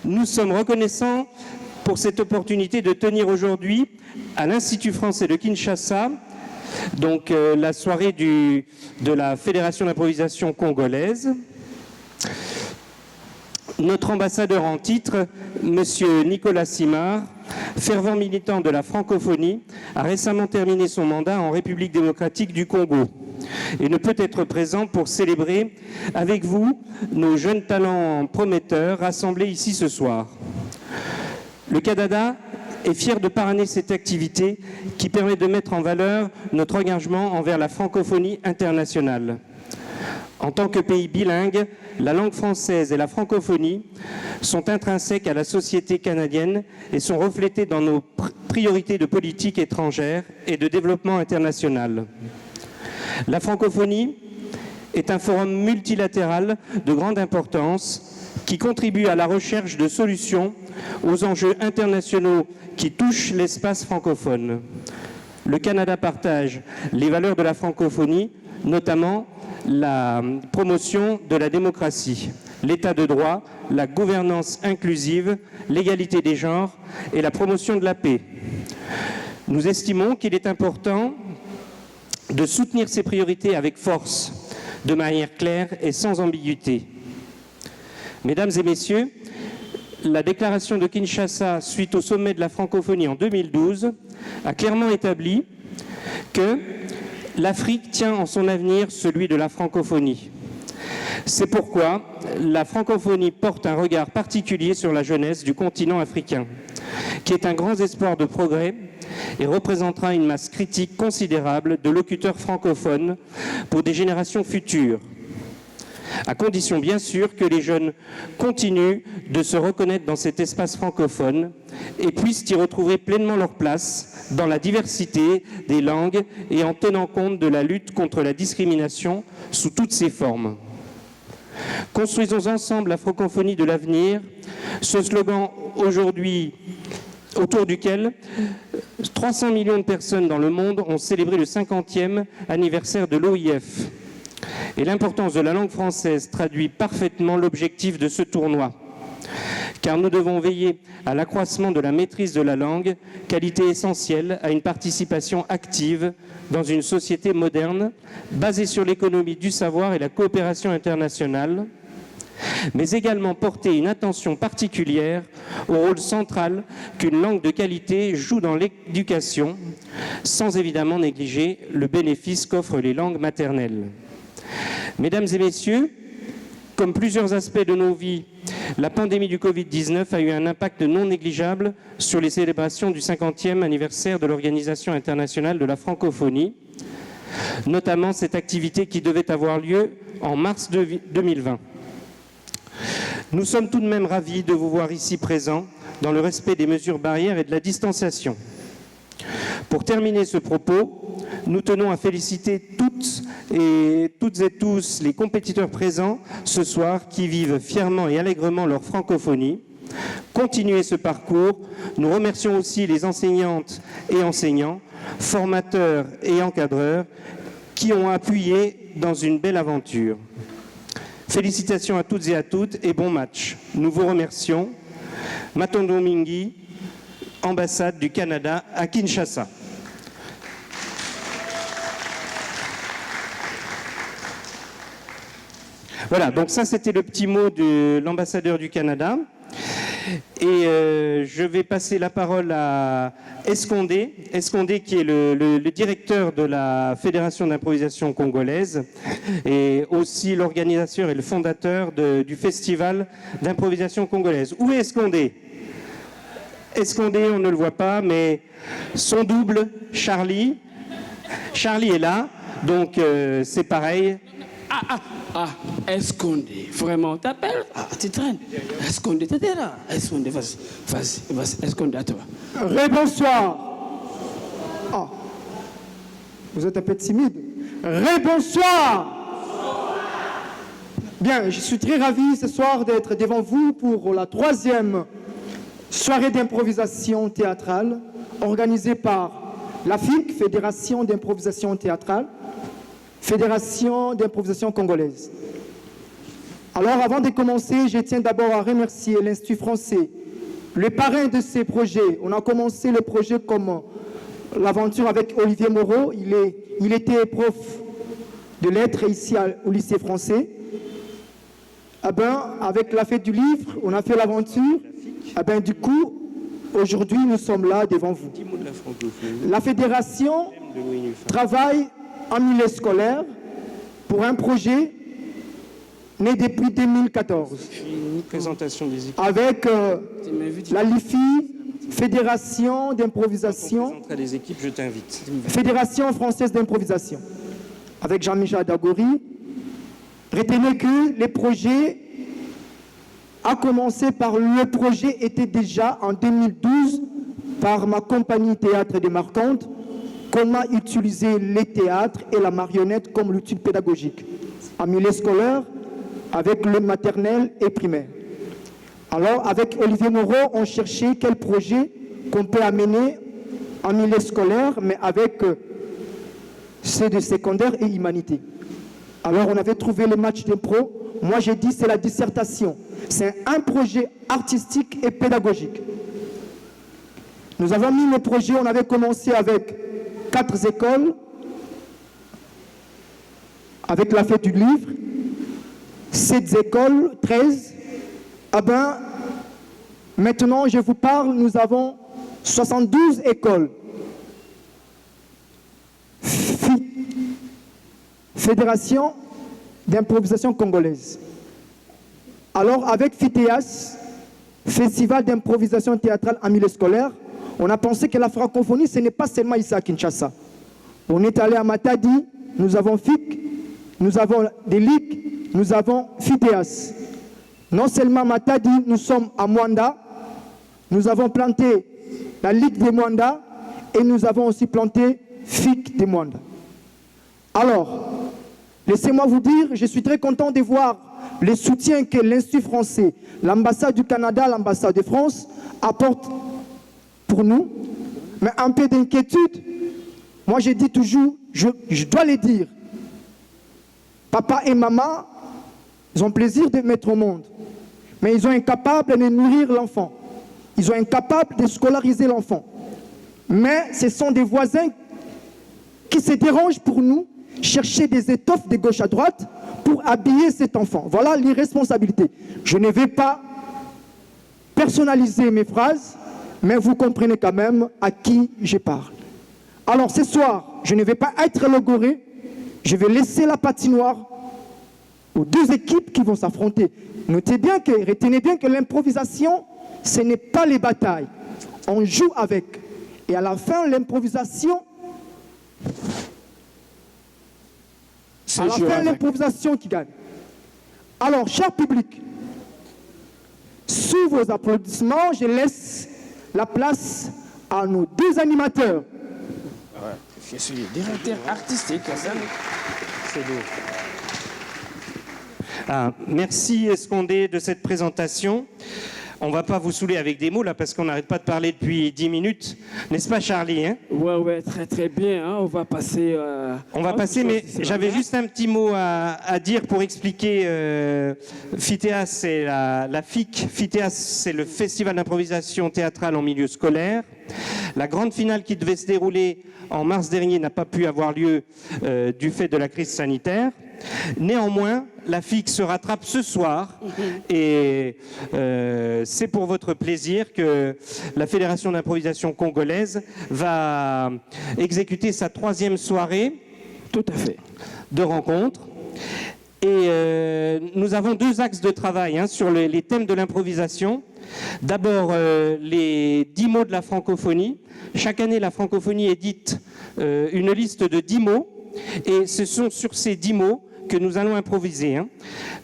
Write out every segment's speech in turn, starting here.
Nous sommes reconnaissants pour cette opportunité de tenir aujourd'hui à l'Institut français de Kinshasa, donc la soirée de la Fédération d'improvisation congolaise. Notre ambassadeur en titre, M. Nicolas Simard, fervent militant de la francophonie, a récemment terminé son mandat en République démocratique du Congo et ne peut être présent pour célébrer avec vous nos jeunes talents prometteurs rassemblés ici ce soir. Le Canada est fier de parrainer cette activité qui permet de mettre en valeur notre engagement envers la francophonie internationale. En tant que pays bilingue, la langue française et la francophonie sont intrinsèques à la société canadienne et sont reflétées dans nos priorités de politique étrangère et de développement international. La francophonie est un forum multilatéral de grande importance qui contribue à la recherche de solutions aux enjeux internationaux qui touchent l'espace francophone. Le Canada partage les valeurs de la francophonie, notamment la promotion de la démocratie, l'état de droit, la gouvernance inclusive, l'égalité des genres et la promotion de la paix. Nous estimons qu'il est important de soutenir ces priorités avec force, de manière claire et sans ambiguïté. Mesdames et messieurs, la déclaration de Kinshasa suite au sommet de la francophonie en 2012 a clairement établi que l'Afrique tient en son avenir celui de la francophonie. C'est pourquoi la francophonie porte un regard particulier sur la jeunesse du continent africain, qui est un grand espoir de progrès et représentera une masse critique considérable de locuteurs francophones pour des générations futures, à condition bien sûr que les jeunes continuent de se reconnaître dans cet espace francophone et puissent y retrouver pleinement leur place dans la diversité des langues et en tenant compte de la lutte contre la discrimination sous toutes ses formes. Construisons ensemble la francophonie de l'avenir, ce slogan aujourd'hui autour duquel 300 millions de personnes dans le monde ont célébré le 50e anniversaire de l'OIF. Et l'importance de la langue française traduit parfaitement l'objectif de ce tournoi. Car nous devons veiller à l'accroissement de la maîtrise de la langue, qualité essentielle à une participation active dans une société moderne, basée sur l'économie du savoir et la coopération internationale, mais également porter une attention particulière au rôle central qu'une langue de qualité joue dans l'éducation, sans évidemment négliger le bénéfice qu'offrent les langues maternelles. Mesdames et messieurs, comme plusieurs aspects de nos vies, la pandémie du Covid-19 a eu un impact non négligeable sur les célébrations du 50e anniversaire de l'Organisation internationale de la francophonie, notamment cette activité qui devait avoir lieu en mars 2020. Nous sommes tout de même ravis de vous voir ici présents dans le respect des mesures barrières et de la distanciation. Pour terminer ce propos, nous tenons à féliciter toutes et tous les compétiteurs présents ce soir qui vivent fièrement et allègrement leur francophonie. Continuez ce parcours. Nous remercions aussi les enseignantes et enseignants, formateurs et encadreurs qui ont appuyé dans une belle aventure. Félicitations à toutes et à toutes et bon match. Nous vous remercions. Matondo Mingi, ambassade du Canada à Kinshasa. Voilà, donc ça c'était le petit mot de l'ambassadeur du Canada. Et je vais passer la parole à Escondé, qui est le directeur de la Fédération d'improvisation congolaise et aussi l'organisateur et le fondateur du Festival d'improvisation congolaise. Où est Escondé ? Escondé, on ne le voit pas, mais son double, Charlie est là, donc c'est pareil. Escondé, vraiment, t'appelles? Tu traînes. Escondé, t'étais là. Escondé, vas-y, Escondé, à toi. Rebonsoir. Vous êtes un peu timide. Rebonsoir. Bien, je suis très ravi ce soir d'être devant vous pour la 3e soirée d'improvisation théâtrale organisée par la FIC, Fédération d'improvisation théâtrale, Fédération d'improvisation congolaise. Alors, avant de commencer, je tiens d'abord à remercier l'Institut français, le parrain de ces projets. On a commencé le projet comme l'aventure avec Olivier Moreau. Il était prof de lettres ici au lycée français. Avec la fête du livre, on a fait l'aventure. Du coup, aujourd'hui, nous sommes là devant vous. La fédération travaille en milieu scolaire pour un projet né depuis 2014. Une présentation des équipes. Avec la LIFI, Fédération d'improvisation. Quand on les équipes, je t'invite. Fédération française d'improvisation. Avec Jean-Michel Dagori. Retenez que le projet a commencé par le projet était déjà en 2012 par ma compagnie Théâtre des Marquantes. Comment utiliser les théâtres et la marionnette comme outil pédagogique en milieu scolaire avec le maternel et primaire. Alors, avec Olivier Moreau, on cherchait quel projet qu'on peut amener en milieu scolaire, mais avec ceux de secondaire et humanité. Alors, on avait trouvé le match d'impro. Moi, j'ai dit c'est la dissertation. C'est un projet artistique et pédagogique. Nous avons mis le projet, on avait commencé avec 4 écoles, avec la fête du livre, 7 écoles, 13. Maintenant, je vous parle, nous avons 72 écoles. Fédération d'improvisation congolaise. Alors, avec FITEAS, Festival d'improvisation théâtrale en milieu scolaire, on a pensé que la francophonie, ce n'est pas seulement ici à Kinshasa. On est allé à Matadi, nous avons FIC, nous avons des ligues, nous avons FITEAS. Non seulement Matadi, nous sommes à Mwanda, nous avons planté la Ligue de Mwanda et nous avons aussi planté FIC de Mwanda. Alors, laissez-moi vous dire, je suis très content de voir le soutien que l'Institut français, l'ambassade du Canada, l'ambassade de France apportent pour nous. Mais un peu d'inquiétude, moi je dis toujours, je dois le dire, papa et maman, ils ont plaisir de mettre au monde, mais ils sont incapables de nourrir l'enfant. Ils sont incapables de scolariser l'enfant. Mais ce sont des voisins qui se dérangent pour nous, chercher des étoffes de gauche à droite pour habiller cet enfant. Voilà l'irresponsabilité. Je ne vais pas personnaliser mes phrases, mais vous comprenez quand même à qui je parle. Alors ce soir, je ne vais pas être logoré, je vais laisser la patinoire aux 2 équipes qui vont s'affronter. Retenez bien que l'improvisation, ce n'est pas les batailles. On joue avec. Et à la fin, l'improvisation, l'improvisation qui gagne. Alors, cher public, sous vos applaudissements, je laisse la place à nos 2 animateurs. Je suis directeur artistique. C'est lourd. Merci Escondé de cette présentation. On ne va pas vous saouler avec des mots là parce qu'on n'arrête pas de parler depuis 10 minutes. N'est-ce pas Charlie hein? Ouais, très bien. Hein? On va passer... mais j'avais juste un petit mot à dire pour expliquer. FITEAS, c'est la FIC. FITEAS, c'est le Festival d'improvisation théâtrale en milieu scolaire. La grande finale qui devait se dérouler en mars dernier n'a pas pu avoir lieu du fait de la crise sanitaire. Néanmoins, la FIC se rattrape ce soir et c'est pour votre plaisir que la Fédération d'improvisation congolaise va exécuter sa 3e soirée tout à fait de rencontre. Et nous avons 2 axes de travail sur les thèmes de l'improvisation. D'abord, les 10 mots de la francophonie. Chaque année, la francophonie édite une liste de 10 mots et ce sont sur ces 10 mots que nous allons improviser.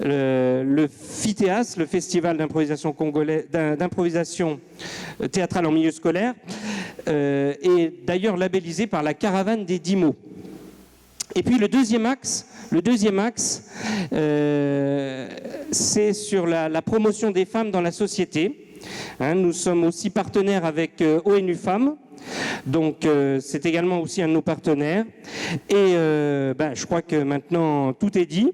Le FITEAS, le Festival d'improvisation congolais, d'improvisation théâtrale en milieu scolaire, est d'ailleurs labellisé par la Caravane des 10 mots. Et puis le deuxième axe, c'est sur la promotion des femmes dans la société. Nous sommes aussi partenaires avec ONU Femmes. Donc c'est également aussi un de nos partenaires et je crois que maintenant tout est dit.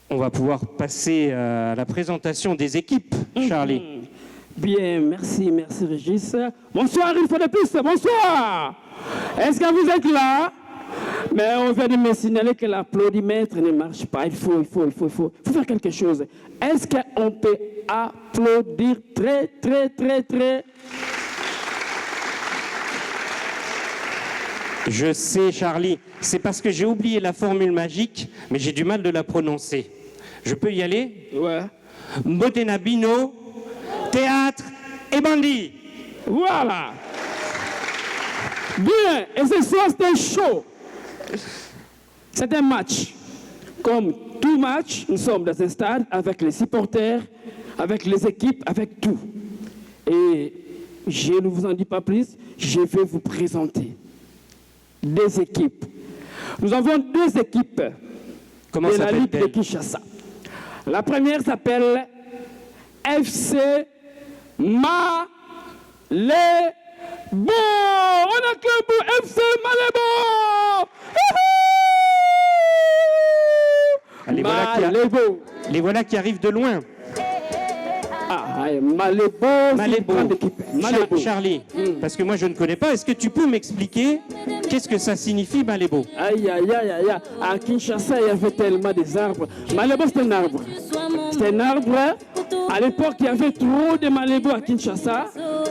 On va pouvoir passer à la présentation des équipes, Charlie. Bien, merci Régis. Bonsoir, une fois de plus, bonsoir. Est-ce que vous êtes là? Mais on vient de me signaler que l'applaudimètre ne marche pas. Il faut faire quelque chose. Est-ce qu'on peut applaudir très? Je sais, Charlie, c'est parce que j'ai oublié la formule magique, mais j'ai du mal de la prononcer. Je peux y aller? Ouais. Modena Bino, théâtre et bandit. Voilà. Bien, et ce soir c'est un show. C'est un match. Comme tout match, nous sommes dans un stade avec les supporters, avec les équipes, avec tout. Et je ne vous en dis pas plus, je vais vous présenter des équipes. Nous avons deux équipes Comment de la Ligue de s'appelle-t-elle? Kinshasa. La première s'appelle FC Malébo. On acclame pour FC Malébo. Malébo. Les voilà qui arrivent de loin. Malébo, c'est une grande équipe. Malébo. Charlie, parce que moi je ne connais pas, est-ce que tu peux m'expliquer qu'est-ce que ça signifie Malébo? Aïe. À Kinshasa, il y avait tellement des arbres. Malébo, c'est un arbre. C'est un arbre. À l'époque, il y avait trop de Malébo à Kinshasa.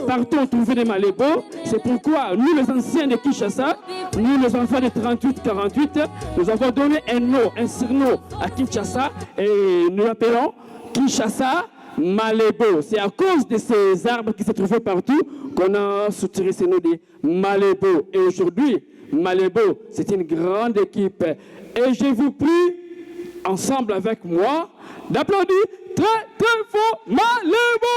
Partout, on trouvait des Malébo. C'est pourquoi nous, les anciens de Kinshasa, nous, les enfants de 38-48, nous avons donné un nom, un surnom à Kinshasa. Et nous l'appelons Kinshasa Malébo. C'est à cause de ces arbres qui se trouvaient partout qu'on a soutiré ce nom de Malébo. Et aujourd'hui, Malébo, c'est une grande équipe. Et je vous prie, ensemble avec moi, d'applaudir très fort Malébo.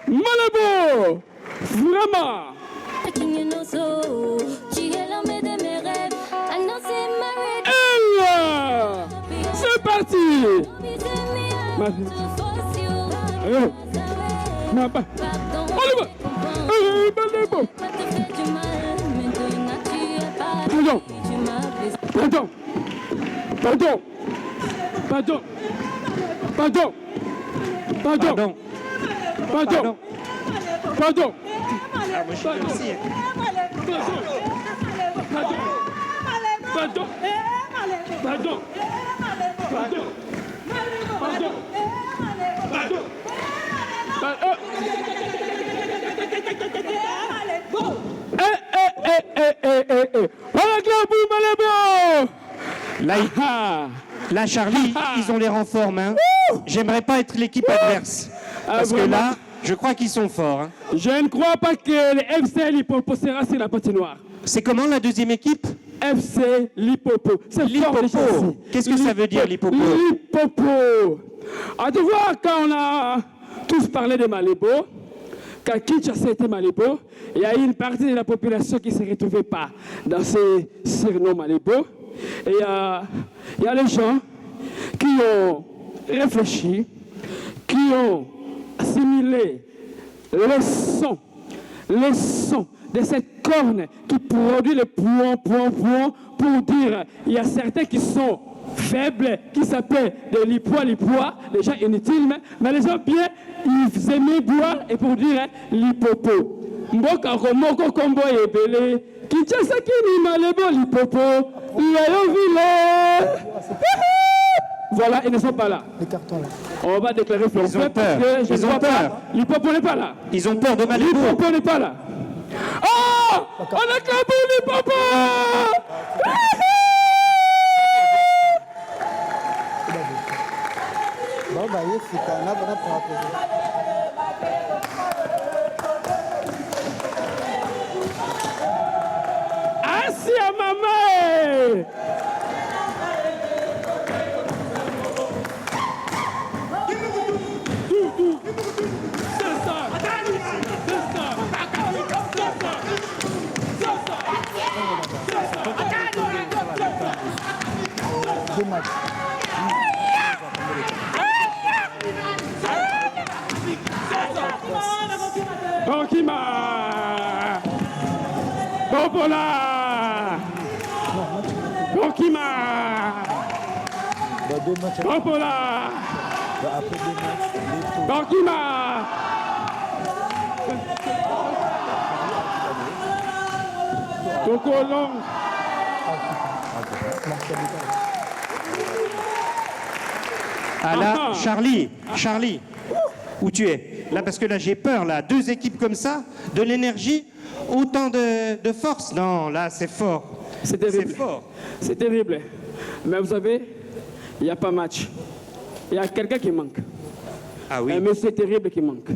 Malébo, vraiment. C'est parti. On y va. Pardon. Ah, moi, je suis aussi. Là, Charlie, ils ont l'air en forme. Hein. J'aimerais pas être l'équipe adverse. Parce que là, je crois qu'ils sont forts. Hein. Je ne crois pas que les FC Lipopo sera sur la patinoire. C'est comment la deuxième équipe? FC Lipopo. C'est fort déjà. Qu'est-ce que ça veut dire, Lipopo? Lipopo. À te voir, quand on a tous parlé de Malébo, quand Kinshasa était Malébo, il y a une partie de la population qui ne se retrouvait pas dans ces surnoms Malébo. Et il y a les gens qui ont réfléchi, qui ont assimilé le son de cette corne qui produit le point pour dire il y a certains qui sont faibles, qui s'appellent des lipois, les gens inutiles, mais les gens bien, ils aimaient boire et pour dire lipopo. Mboka Romoko Kombo Ebele, Kinshasa Kini Malébo Lipopo, voilà, ils ne sont pas là. Les cartons là. On va déclarer forfait parce que je ne vois pas. Lipopo n'est pas là. Ils ont peur de Malébo. Lipopo n'est pas là. Oh, on a clapé Lipopo. Asia mama. Okima. Popola. Bokima. Bampola. Bokima. Tokolong. Ah là, Charlie, où tu es? Là, parce que là, j'ai peur, là. 2 équipes comme ça, de l'énergie, autant de force. Non, là, c'est fort. C'est terrible. C'est fort. C'est terrible. Mais vous savez, il n'y a pas match. Il y a quelqu'un qui manque. Ah oui. Un monsieur terrible qui manque.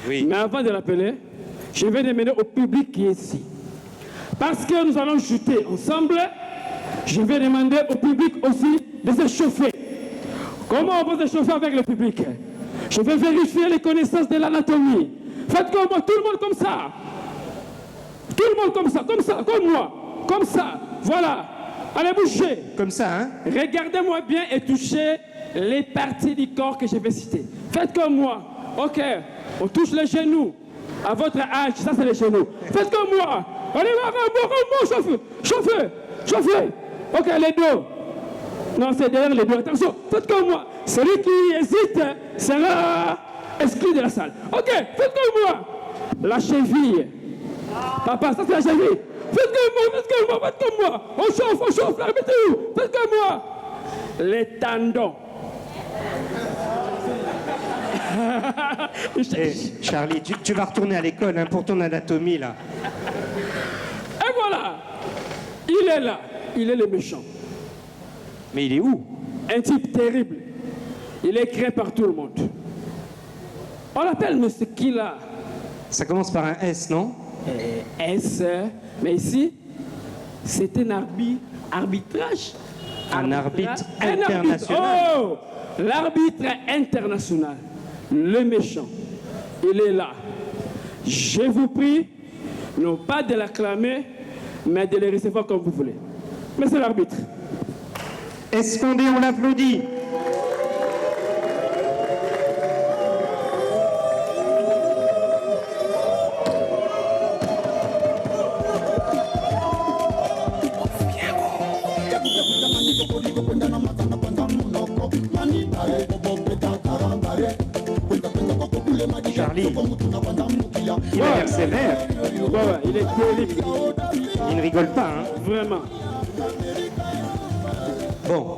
Oui. Mais avant de l'appeler, je vais demander au public qui est ici. Parce que nous allons chuter ensemble, je vais demander au public aussi de se chauffer. Comment on va se chauffer avec le public? Je vais vérifier les connaissances de l'anatomie. Faites comme moi, tout le monde comme ça. Tout le monde comme ça, comme moi. Comme ça, voilà. Allez, bougez. Comme ça, hein? Regardez-moi bien et touchez les parties du corps que je vais citer. Faites comme moi. Ok, on touche les genoux. À votre âge, ça c'est les genoux. Faites comme moi. Allez, chauffez. Ok, les dos. Non, c'est derrière les dos. Attention, faites comme moi. Celui qui hésite sera exclu de la salle. Ok, faites comme moi. La cheville. Papa, ça c'est la cheville. Faites comme moi. On chauffe, l'arbitre est où? Faites comme moi. Les tendons. Charlie, tu vas retourner à l'école hein, pour ton anatomie, là. Et voilà. Il est là. Il est le méchant. Mais il est où? Un type terrible. Il est craint par tout le monde. On l'appelle monsieur qui là? Ça commence par un S, non? S. Mais ici, c'est un arbitrage. Un arbitre international. Oh! L'arbitre international. Le méchant. Il est là. Je vous prie, non pas de l'acclamer, mais de le recevoir comme vous voulez. Monsieur l'arbitre. Escondé, on l'applaudit. Charlie, il a l'air sévère. Ouais, il est terrible. Il ne rigole pas, hein. Vraiment. Bon.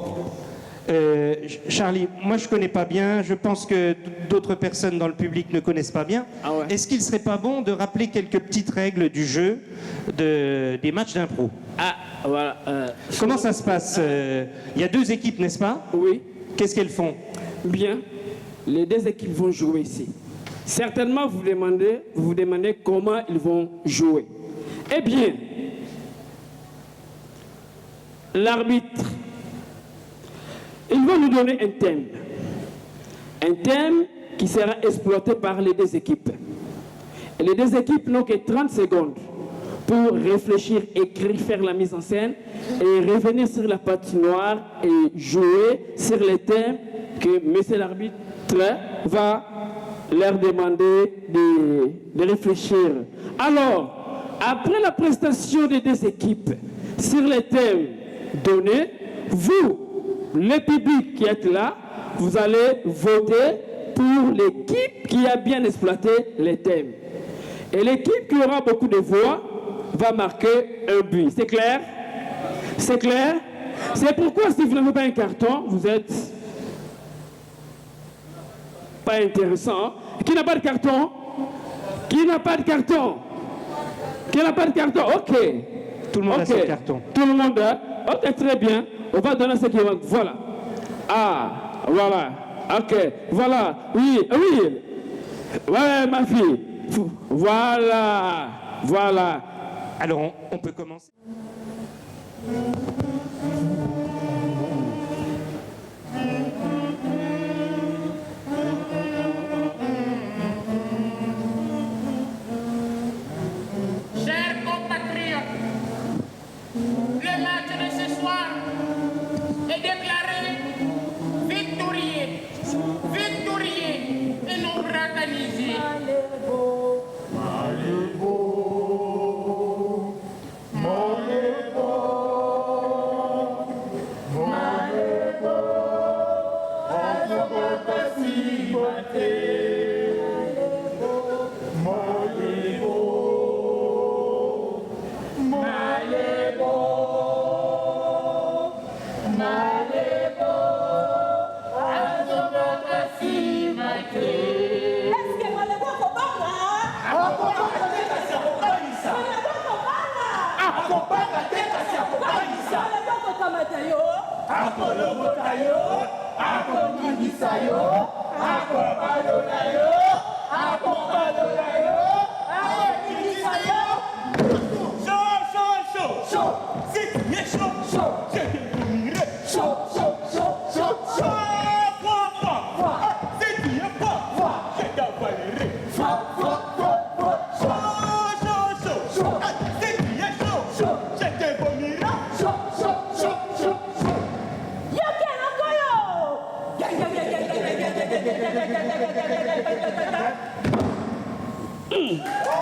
Charlie, moi je connais pas bien, je pense que d'autres personnes dans le public ne connaissent pas bien. Ah ouais. Est-ce qu'il serait pas bon de rappeler quelques petites règles du jeu des matchs d'impro? Ah, voilà. Comment ça se passe? Il y a 2 équipes, n'est-ce pas? Oui. Qu'est-ce qu'elles font? Bien. Les 2 équipes vont jouer ici. Certainement, vous vous demandez comment ils vont jouer. Eh bien, l'arbitre, il va nous donner un thème. Un thème qui sera exploité par les 2 équipes. Et les 2 équipes n'ont que 30 secondes pour réfléchir, écrire, faire la mise en scène et revenir sur la patinoire et jouer sur les thèmes que monsieur l'arbitre va leur demander de réfléchir. Alors, après la prestation des 2 équipes sur les thèmes donnés, vous, le public qui êtes là, vous allez voter pour l'équipe qui a bien exploité les thèmes. Et l'équipe qui aura beaucoup de voix va marquer un but. C'est clair? C'est clair? C'est pourquoi si vous n'avez pas un carton, vous êtes pas intéressant. Qui n'a pas de carton? Qui n'a pas de carton? Qui n'a pas de carton? Ok. Tout le monde a son carton. Tout le monde a. Ok, très bien. On va donner ce qui manque. Voilà. Ah, voilà. Ok, voilà. Oui, oui. Ouais, ma fille. Voilà. Voilà. Alors, on peut commencer. Chers compatriotes, le match de ce soir est déclaré victorieux. Victorieux et non bracanisé.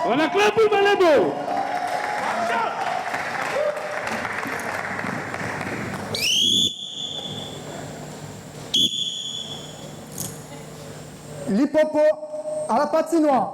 On acclame pour Malebo. L'hippopo à la patinoire.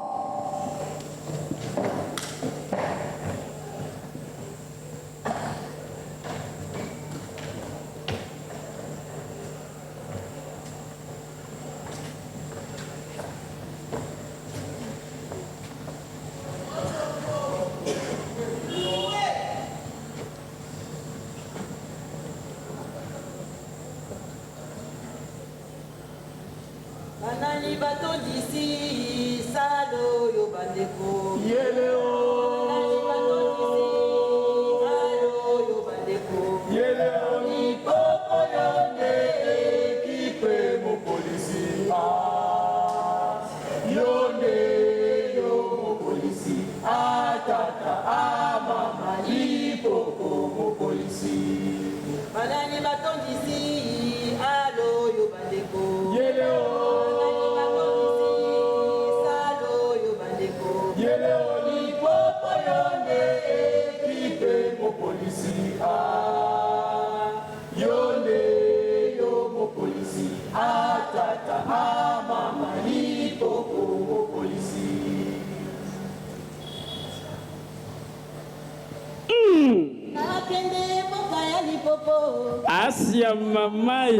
Banani bato d'ici, salo yo bandeko. Yeleo. Banani bato d'ici, salo yo bandeko. Yeleo. Ipoko yonde ekipe mo polisi. Yonde yo mo polisi. Atata amama ipoko mo polisi. Banani bato d'ici, alo yo bandeko. Yeleo. Asia mamai.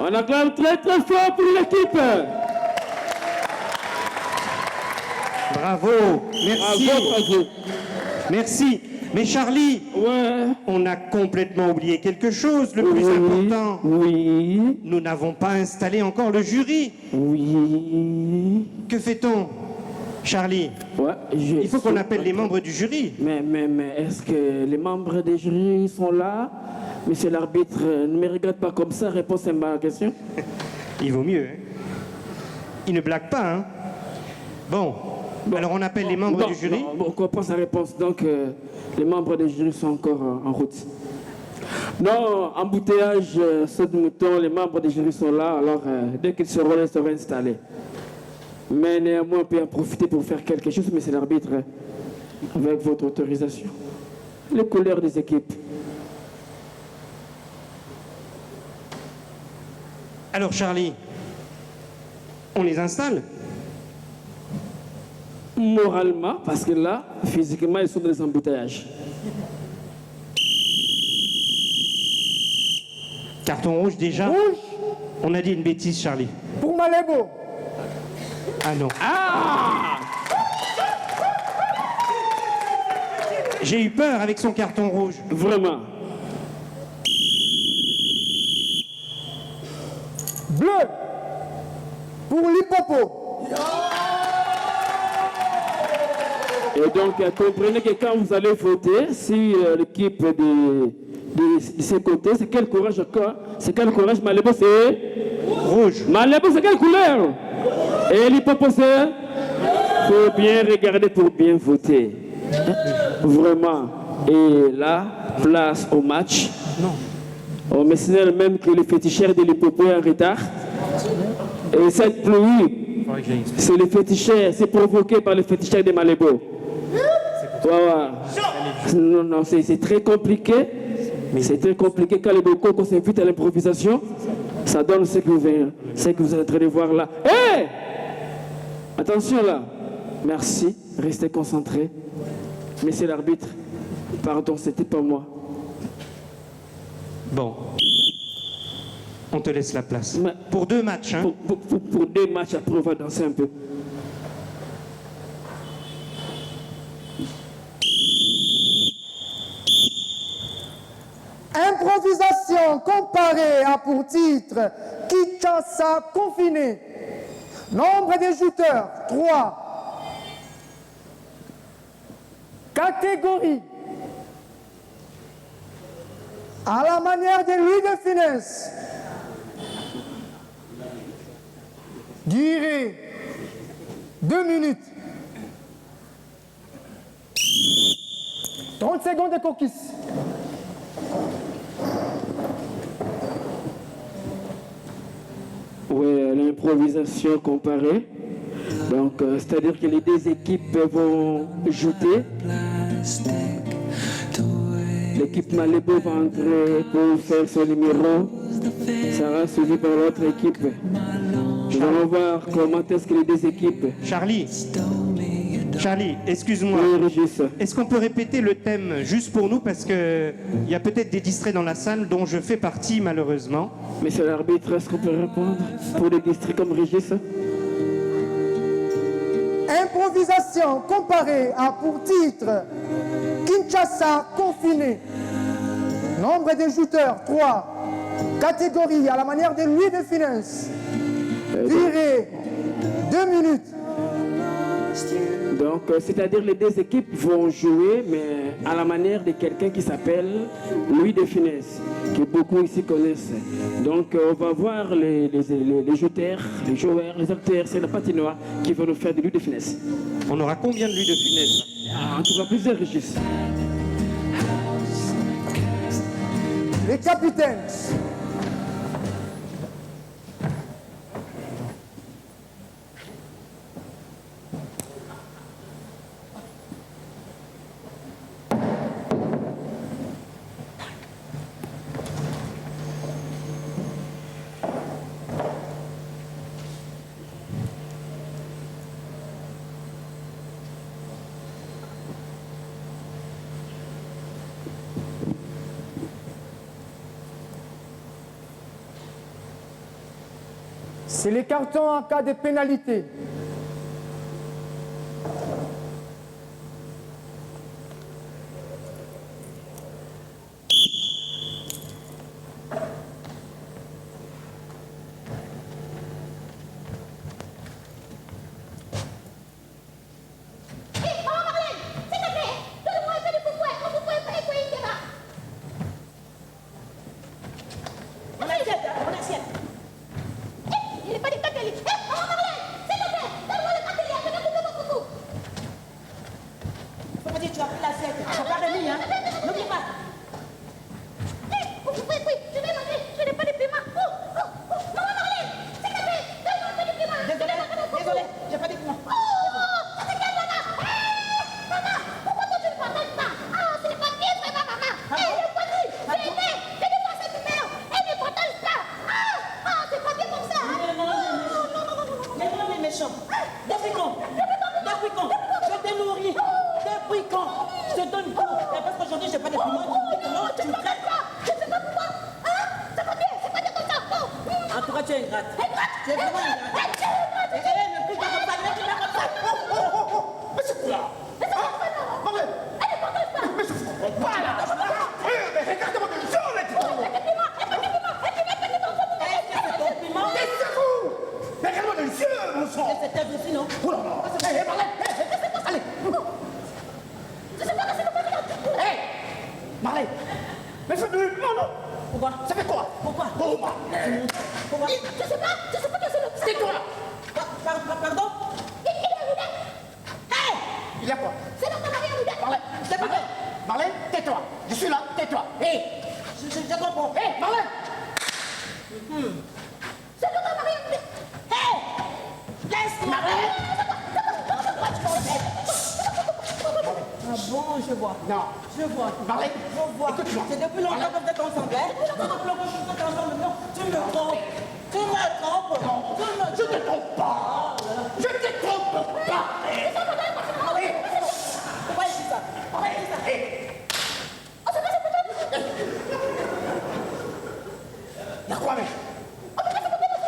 On acclame très très fort pour l'équipe. Bravo, merci. Bravo. Merci. Mais Charlie, Ouais. on a complètement oublié quelque chose, le plus important. Oui. Nous n'avons pas installé encore le jury. Oui. Que fait-on, Charlie? Ouais, Il faut qu'on appelle les membres du jury. Mais est-ce que les membres des jurys sont là? Monsieur l'arbitre, ne me regarde pas comme ça, réponse à ma question. Il vaut mieux. Hein? Il ne blague pas. Hein? Bon, alors on appelle les membres du jury. On comprend sa réponse. Donc, les membres des jurys sont encore en route. Non, embouteillage, saut de mouton, les membres des jurys sont là. Alors, dès qu'ils seront là, ils seront installés. Mais néanmoins, on peut en profiter pour faire quelque chose, mais c'est l'arbitre, avec votre autorisation. Les couleurs des équipes. Alors Charlie, on les installe? Moralement, parce que là, physiquement, ils sont dans les embouteillages. Carton rouge déjà? Rouge On a dit une bêtise, Charlie. pour Malebo. Ah non. Ah! J'ai eu peur avec son carton rouge. Vraiment. Bleu pour l'hippopo. Et donc, comprenez que quand vous allez voter, si l'équipe de ses côtés, c'est quelle courage encore? C'est quel courage? Malebo, c'est Rouge. Malebo, c'est quelle couleur? Et l'hippopo, c'est? Faut bien regarder pour bien voter. Vraiment. Et là, place au match. On me signale même que le féticheur de l'Hippopo est en retard. Et cette pluie, c'est le féticheur, c'est provoqué par le féticheur de Malébo. Voilà. Non, non, c'est très compliqué. C'est très compliqué quand les Bokoko s'invitent à l'improvisation. Ça donne ce que vous êtes en train de voir là. Hé! Attention là. Merci. Restez concentrés. Monsieur l'arbitre, pardon, c'était pas moi. Bon. On te laisse la place. Mais- Pour 2 matchs, hein. Pour 2 matchs, après on va danser un peu. Improvisation comparée à pour titre Kinshasa confiné. Nombre de jouteurs 3. Catégorie. À la manière de Louis de Funès. Durée 2 minutes. 30 secondes de coquille. Oui, l'improvisation comparée. Donc, c'est-à-dire que les 2 équipes vont jouer. L'équipe Malébo va entrer pour faire son numéro. Ça va suivi par l'autre équipe. Nous allons voir comment est-ce que les 2 équipes. Charlie, excuse-moi. Oui, Régis. Est-ce qu'on peut répéter le thème juste pour nous parce qu'il y a peut-être des distraits dans la salle dont je fais partie malheureusement. Monsieur l'arbitre, est-ce qu'on peut répondre pour les districts comme Régis? Improvisation comparée à pour titre Kinshasa confiné. Nombre de jouteurs 3. Catégorie à la manière de Louis de Funès. Durée 2 minutes. Donc, c'est-à-dire les 2 équipes vont jouer, mais à la manière de quelqu'un qui s'appelle Louis de Funès, que beaucoup ici connaissent. Donc, on va voir les joueurs, les acteurs, c'est la patinoire qui vont nous faire de Louis de Funès. On aura combien de lui de Funès? En tout cas, plusieurs Régis. Les capitaines. C'est les cartons en cas de pénalité. Il y a quoi? C'est Marlène, tais-toi. Je suis là, tais-toi. Hé, je comprends. Hé, Marlène. C'est toi, Marlène. Hé, laisse Marlène. Ah bon, je vois. Non. Je vois. Marlène, Je vois. écoute-moi. C'est depuis longtemps que vous êtes ensemble. Hein? Depuis longtemps que vous êtes ensemble. Non, tu me trompes. Tu me trompes. Je te trompe pas. Je te trompe pas. Pourquoi il dit ça? Pourquoi il dit ça? Y'a quoi, mec?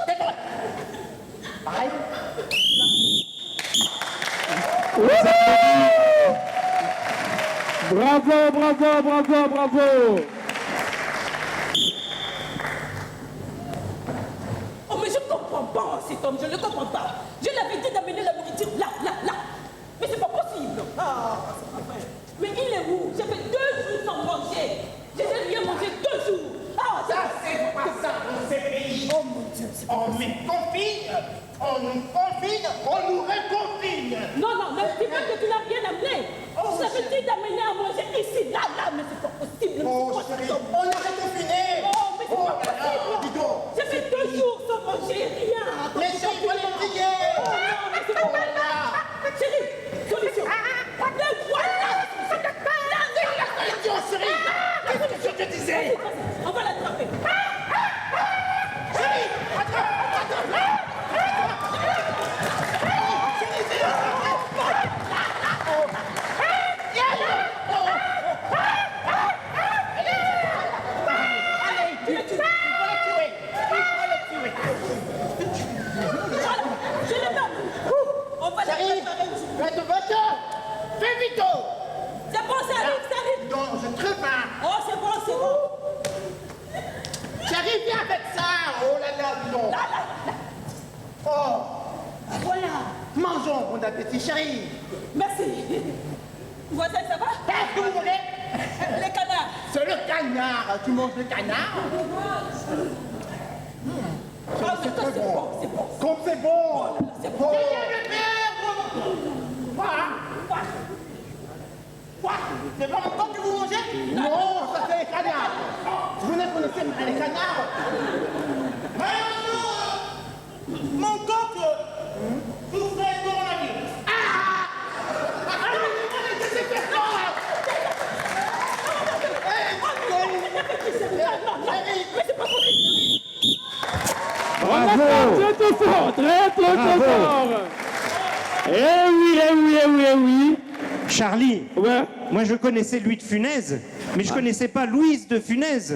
Tais-toi. Pareil. Bravo, bravo, bravo, bravo. Oh, mais je ne comprends pas cet homme, je ne le comprends pas. Je l'avais dit d'amener la nourriture là. Mais c'est pas possible. Ah, c'est pas vrai. Mais il est où? J'ai fait 2 jours sans manger. Je n'ai rien mangé 2 jours. Ah, Ça, c'est pas ça dans ces pays. Oh mon Dieu, c'est pas On nous confine, on nous confine, on nous reconfine. Non, ne dis pas que tu n'as rien amené. Oh, Je t'avais dit d'amener à manger ici, là, mais c'est pas possible. Oh, chérie, on est reconfiné. Oh, mais c'est pas Dis possible. donc. J'ai fait 2 jours sans manger rien. Mais chérie, il faut les prier. Oh non, mais c'est pas vrai. Chérie, solution. Le voilà. Solution, chérie. Qu'est-ce que je te disais? On va l'attraper. Chérie, il faut le tuer. Je le donne. On va Chérie, l'attraper. fais ton vote. Fais vite. C'est bon, ça arrive. Non, je te faim. Oh, c'est bon. Chérie, viens avec ça. Oh là là, dis donc. Oh, Voilà. mangeons, bon appétit, chérie. Merci. Voisin, ça va? Qu'est-ce que vous voulez? Les canards. C'est le canard. Tu manges le canard? Ah, mais ça, c'est bon, c'est bon. Comme c'est bon. C'est bon. Quoi? C'est pas encore que vous mangez? Non, ça c'est les canards. Vous ne connaissez pas les canards? Mon coq, vous faites coronavirus. Ah! Bravo. Très fort, très fort. Eh oui. Charlie, Ouais. moi je connaissais Louis de Funès, mais je connaissais pas Louise de Funès.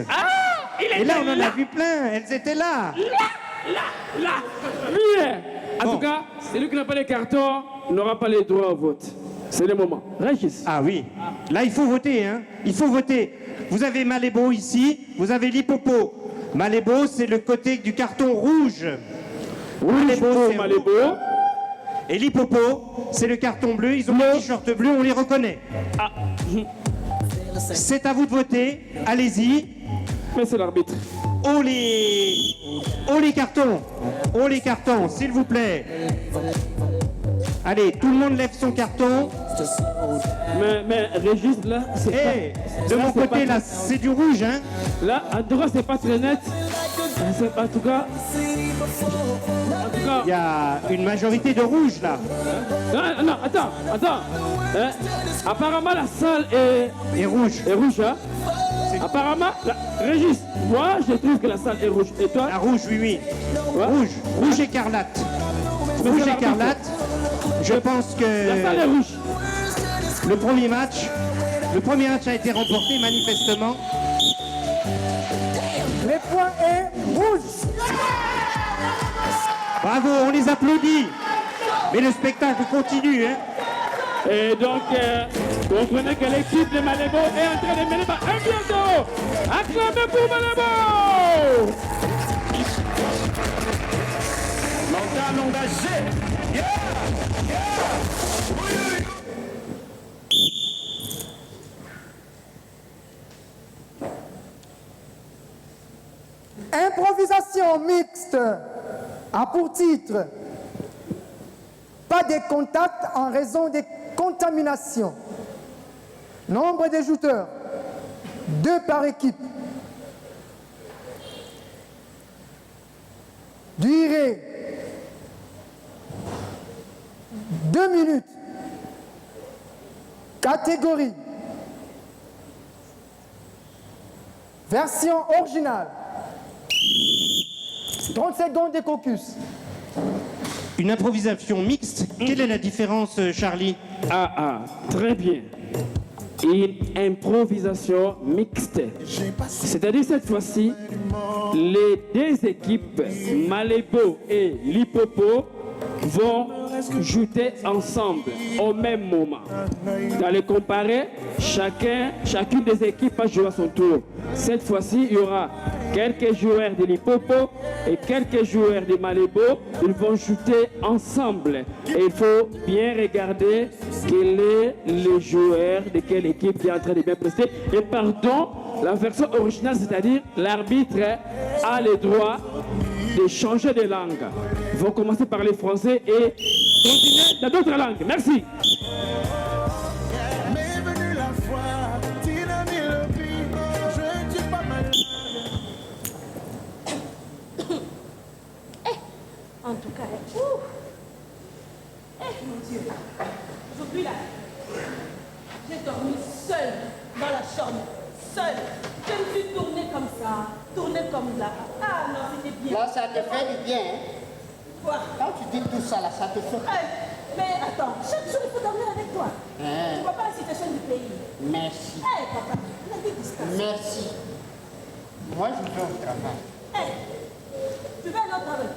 Et là, on en a vu plein, elles étaient là. Là. Lui, en Bon. tout cas, celui qui n'a pas les cartons n'aura pas les droits au vote. C'est le moment. Régis. Ah oui, là il faut voter, hein. Il faut voter. Vous avez Malébo ici, vous avez l'Hippopo. Malébo, c'est le côté du carton rouge. Malébo, pour c'est Malébo. Et l'Hippopo, c'est le carton bleu. Ils ont un t-shirt bleu, on les reconnaît. C'est à vous de voter. Allez-y. Mais c'est l'arbitre. Oh les cartons. Oh les cartons, s'il vous plaît. Allez, tout le monde lève son carton. Mais Régis, là, c'est Et pas... de là, mon c'est côté, pas- là, c'est du rouge, hein. Là, en tout cas, c'est pas très net. En tout cas... Il y a une majorité de rouge, là. Non, attends. Hein? Apparemment, la salle est Et rouge. rouge, hein? Apparemment, Régis, moi, je trouve que la salle est rouge. Et toi? La rouge, oui. Ouais. Rouge écarlate. Mais Rouge c'est écarlate. Je pense La salle est que rouge. le premier match a été remporté manifestement. Le point est rouge. Bravo, on les applaudit. Mais le spectacle continue, hein. Et donc, vous comprenez que l'équipe de Malébo est en train de mener par 1-0. Acclamez pour Malébo! L'entame engagée. Improvisation mixte a pour titre « Pas de contact en raison des contaminations ». Nombre de jouteurs, 2 par équipe. Durée, 2 minutes. Catégorie, version originale, 30 secondes de caucus. Une improvisation mixte, quelle est la différence, Charlie? Très bien. Une improvisation mixte. C'est-à-dire cette fois-ci, les 2 équipes, Malébo et Lipopo, vont jouer ensemble au même moment. Dans les comparés, chacune des équipes va jouer à son tour. Cette fois-ci, il y aura quelques joueurs de Lipopo et quelques joueurs de Malébo. Ils vont jouer ensemble. Et il faut bien regarder quel est le joueur de quelle équipe qui est en train de bien prester. Et pardon, la version originale, c'est-à-dire l'arbitre a le droit de changer de langue. Ils vont commencer par les français et continuer dans d'autres langues. Merci. En tout cas, mon Dieu, aujourd'hui là, j'ai dormi seule dans la chambre, seule. Je me suis tournée comme ça, tournée comme là. Ah non, c'était bien. Là, ça te fait du bien. Hein? Quoi? Quand tu dis tout ça, là, ça te fait. Mais attends, chaque jour il faut dormir avec toi. Tu vois pas la situation du pays. Merci. Papa, on a des distances. Merci. Moi, je vais au travail. Tu veux un autre travail?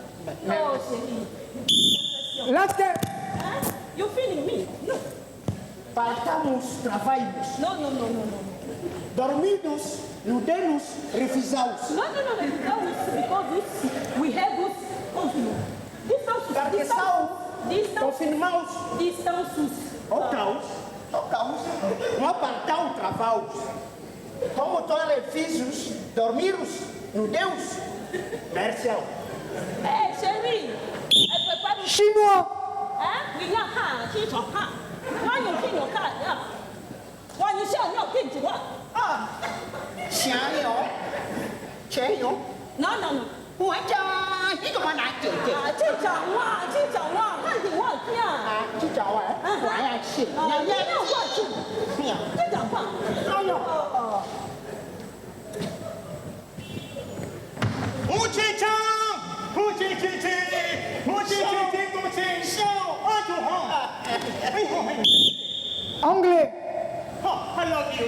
Oh, chérie. Last game. Hein? You feeling me? No. Partamos, trabalhamos. No. Dormimos, nos refusamos. No, because we have good confinement. Confirmamos. Distâncias. O caos. Nós partamos, trabalhamos. Como todos os filhos, dormimos no Deus. Merci. Chérie, elle prépare le Chinois. hein? Il y a un qui s'en prend. Moi, il y a un qui s'en prend. Moi, il y a un qui s'en prend. Ah! Chien. Non. 我讲你干嘛拿姐姐？去讲话，看你话听。去找我，我要去。你要话去，去讲话。哎呦，胡青青，胡青青青，胡青青青，胡青笑，啊就好。哎呦， Anglais. I love you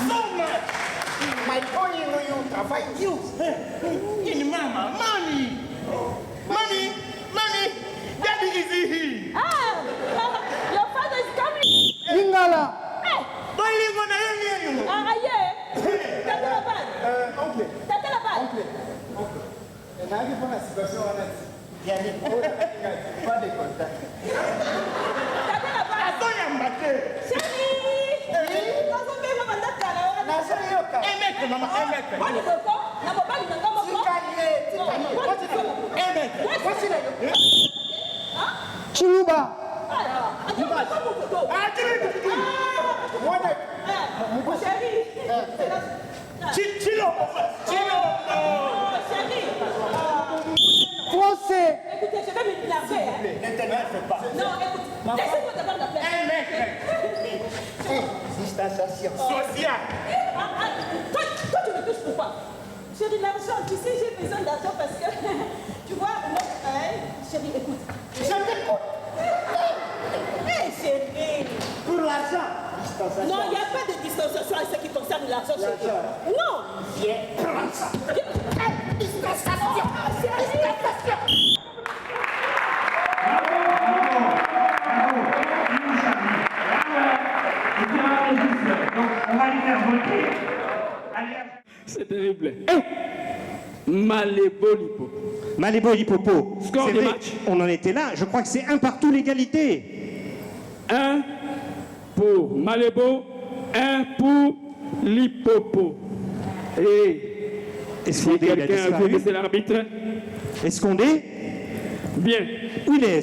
so much. my calling you trabalho. In mama, mommy, daddy is here. Ah! Your father is coming. Lingala. Hey! Bilingual na yun. Aïe! T'as la balle. Oncle. T'as la balle. Nani pour la situation honnête. Yani pas de contact. T'as la balle. Atoya mbate. Chérie! Nazombe mama ndakala. Nasema hiyo kama. Emeke mama, emeke. Wani koko? Na mobali na ngamo ko? Emeke. What's it? Chiluba. Chilo. Français. Écoutez, je vais me laver. Ne t'énerve pas. Non, écoute, laissez-moi d'abord la place. Emeke. Distanciation. Social. Toi, tu me touches pourquoi? Chérie, l'argent, tu sais, j'ai besoin d'argent parce que, tu vois, chérie, écoute. Je t'écoute. Hé, chérie. Pour l'argent. Distanciation. Non, il n'y a pas de distanciation en ce qui concerne l'argent, chérie. Non. Viens, prends ça. Distanciation. C'est terrible. Malébo Lipo. Malébo Lipopo. Score C'est du vrai, match. on en était là. Je crois que c'est 1 partout l'égalité. 1 pour Malébo, 1 pour Lipopo. Et Est-ce si qu'on dit, il a quelqu'un a vu que disparu? c'est l'arbitre, Est-ce qu'on dit? bien. Où il est?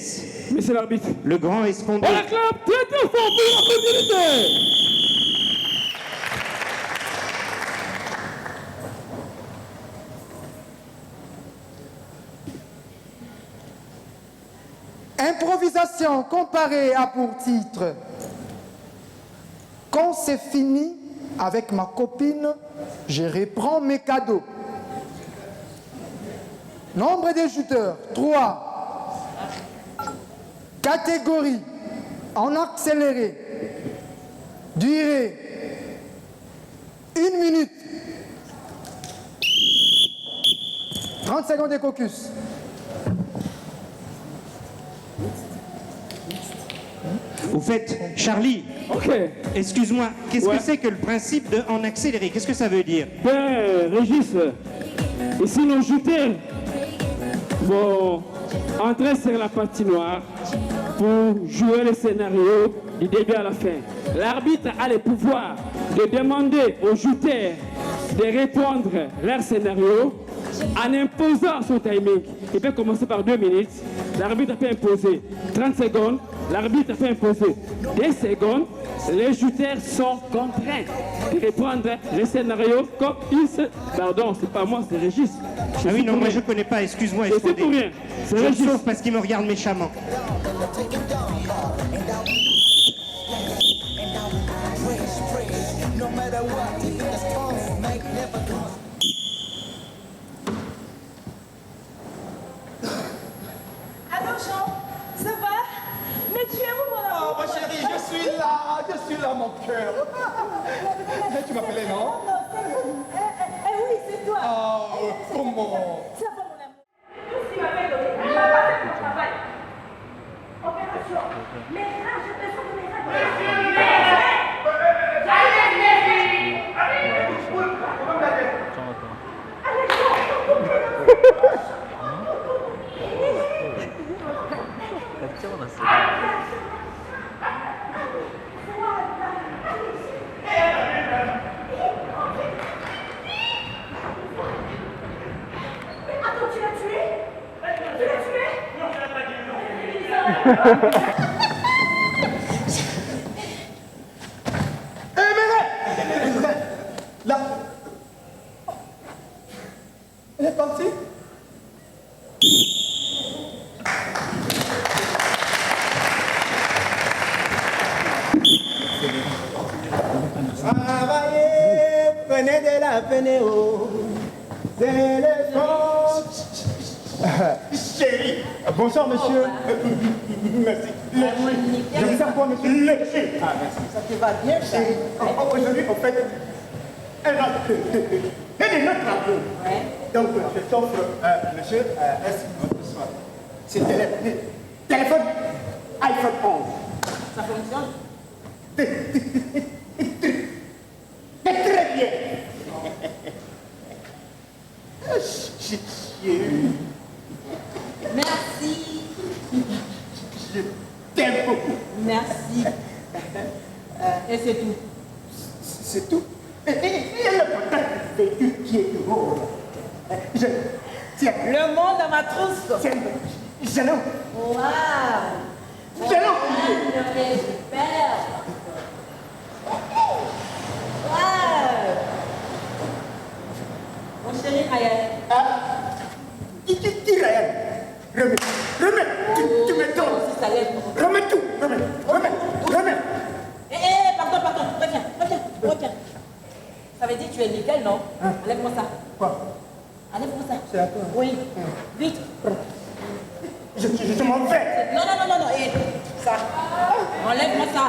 Monsieur l'arbitre. Le grand Escondé. On l'acclame très très fort pour la continuité. Improvisation comparée à pour titre. Quand c'est fini avec ma copine, je reprends mes cadeaux. Nombre des shooters, 3. Catégorie, en accéléré. Durée, 1 minute. 30 secondes de caucus. Au fait, Charlie, Ok. excuse-moi, qu'est-ce Ouais. que c'est que le principe de en accéléré? Qu'est-ce que ça veut dire? Ben, Régis, ici nos shooters vont entrer sur la patinoire pour jouer le scénario du début à la fin. L'arbitre a le pouvoir de demander aux shooters de répondre leur scénario en imposant son timing. Il peut commencer par 2 minutes, l'arbitre peut imposer 30 secondes, l'arbitre peut imposer 10 secondes. Les shooters sont contraints de répondre le scénario comme ils se... Pardon, c'est pas moi, c'est Régis. Ah oui, non, moi je connais pas, excuse-moi, Je sais Escondé. pour rien. C'est Je le Régis. sauve parce qu'il me regarde méchamment. Allô Jean, ça va? Mais tu es où mon Oh, amour? ma chérie, je suis là, mon cœur. Tu m'appelais, non? Non, oui, c'est toi. Oh, comment? Ça va mon amour? Tout ce qu'il m'avait donné, il m'a pas fait mon travail. Opération. Les reins, j'ai besoin de mes reins. Attends, tu l'as tué? Tu l'as tué? Non, je l'ai pas tué. Là. Elle est partie? Travaillez, prenez de la peine, oh. C'est le Chérie, bonsoir monsieur. Merci. Je vous sers quoi monsieur? Merci. Ah merci. Ça te va bien ça? Aujourd'hui, en fait, elle a de notre amour. Donc, je t'offre, monsieur, est-ce que ce soir, c'est téléphone iPhone 11. Ça fonctionne? Très bien. Merci. Je t'aime beaucoup. Merci. Et c'est tout. C'est tout. Et le contact vécu qui est drôle. Tiens, Le monde à ma trousse. tiens, Jeannot. Waouh. Jeannot. Super. Waouh. Mon chéri Ryan. Qui Ryan? Remets, tu me donnes. Si ça l'aide. Remets tout, remets. Pardon. Reviens. Ça veut dire que tu es nickel, non? Enlève-moi ça. Quoi? Enlève-moi ça. C'est à toi. Oui. Vite. Je m'en vais. Non. Et ça. Enlève-moi ça.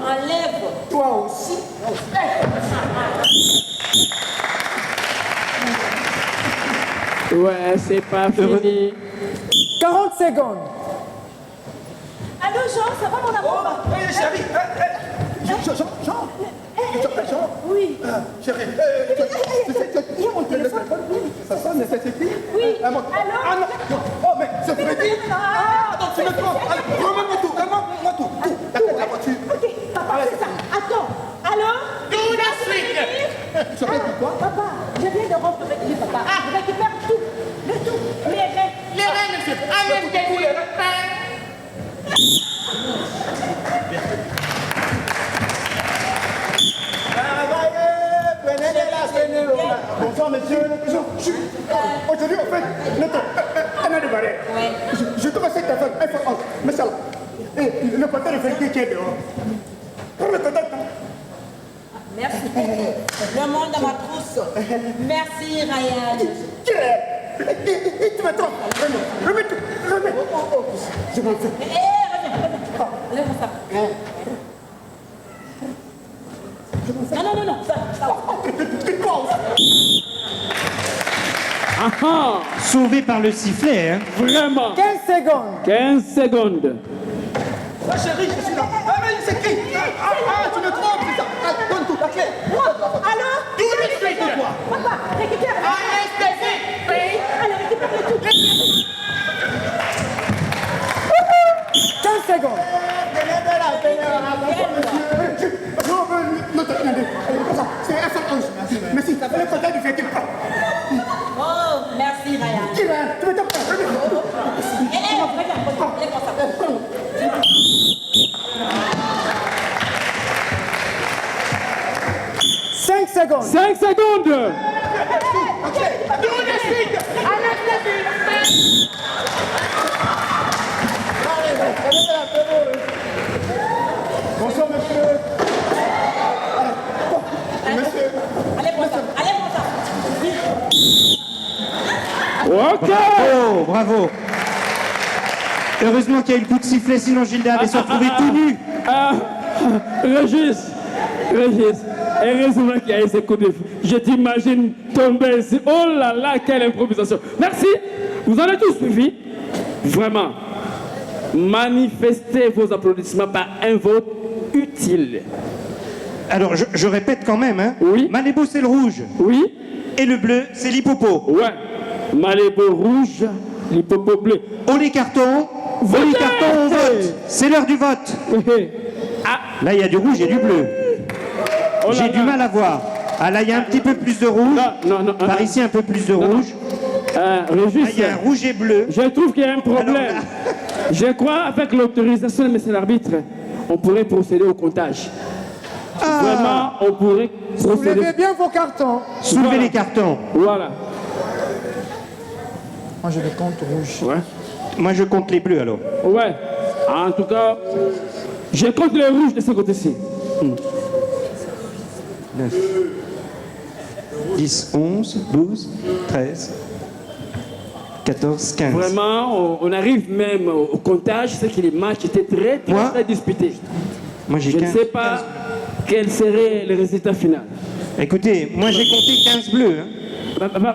Enlève. Toi aussi. Ouais, c'est pas fini. 40 secondes. Allô, Jean, ça va mon amour? Chérie, Jean. Tu t'appelles Jean? Oui. Chérie, tu sais mon téléphone? Ça sonne, c'est qui? Oui. Ah non. Oh, mais c'est Freddy. Attends, tu me prends. Remets-moi tout, tout. La voiture. Ok, papa, c'est ça. Attends. Allô? Tout de suite. Tu t'appelles quoi? Papa, je viens de rentrer avec lui, papa. Je récupère tout. Le tout. Les règles. Les reins, monsieur. Enlève-les. Aujourd'hui, en fait, notre année de barrière. Je trouve cette affaire un mais ça là. Et le compteur de vérité qui est dehors. Pour le contact. Merci. Le monde à ma trousse. Merci, Ryan. Tu me trompes. Remets tout. Remets. Je m'en fais. Reviens. Lève ça. Non. Ça. Sauvé par le sifflet, hein. Vraiment. 15 secondes. 15 secondes. Ah chérie, je suis là. Ah mais c'est qui? Tu me trompes, c'est ça. Donne tout, la clé. Alors? Tout le suite de toi. Papa, récupère. Anesthésie. Oui. Allez, récupère tout. 15 secondes. C'est un seul ange. Merci. Le contact du fait qu'il prend. Oh, merci, Ryan. Tu me trompes. Reviens. Allez, comme ça. 5 secondes. 5 secondes. Bonsoir, monsieur. Allez, comme ça. Ok. Bravo. Heureusement qu'il y a eu le coup de sifflet, sinon Gilda allait se retrouver tout nu. Régis. Heureusement qu'il y a eu ce coup de feu. Je t'imagine tomber ici. Oh là là, quelle improvisation. Merci. Vous en avez tous suivi. Vraiment. Manifestez vos applaudissements par un vote utile. Alors, je répète quand même, hein. Oui. Malébo, c'est le rouge. Oui. Et le bleu, c'est l'hippopo. Ouais. Malébo rouge, l'hippopo bleu. Oh les cartons. Oh les cartons, on vote. C'est l'heure du vote. Là, il y a du rouge et du bleu. Oh là J'ai du là. mal à voir. Ah là, il y a un petit peu plus de rouge. Non. Par ici, un peu plus de rouge. Régis, Ah, il y a un rouge et bleu. je trouve qu'il y a un problème. Alors là- Je crois, avec l'autorisation de monsieur l'arbitre, on pourrait procéder au comptage. Vraiment, on pourrait procéder. Soulevez bien vos cartons. Soulevez Voilà. les cartons. Voilà. Moi, je les compte rouges. Ouais. Moi, je compte les bleus, alors. Ouais. En tout cas, je compte les rouges de ce côté-ci. 9, 10, 11, 12, 13, 14, 15. Vraiment, on arrive même au comptage, c'est que les matchs étaient Moi très disputés. Moi, j'ai Je ne 15. sais pas quel serait le résultat final. Écoutez, moi, j'ai compté 15 bleus. Hein.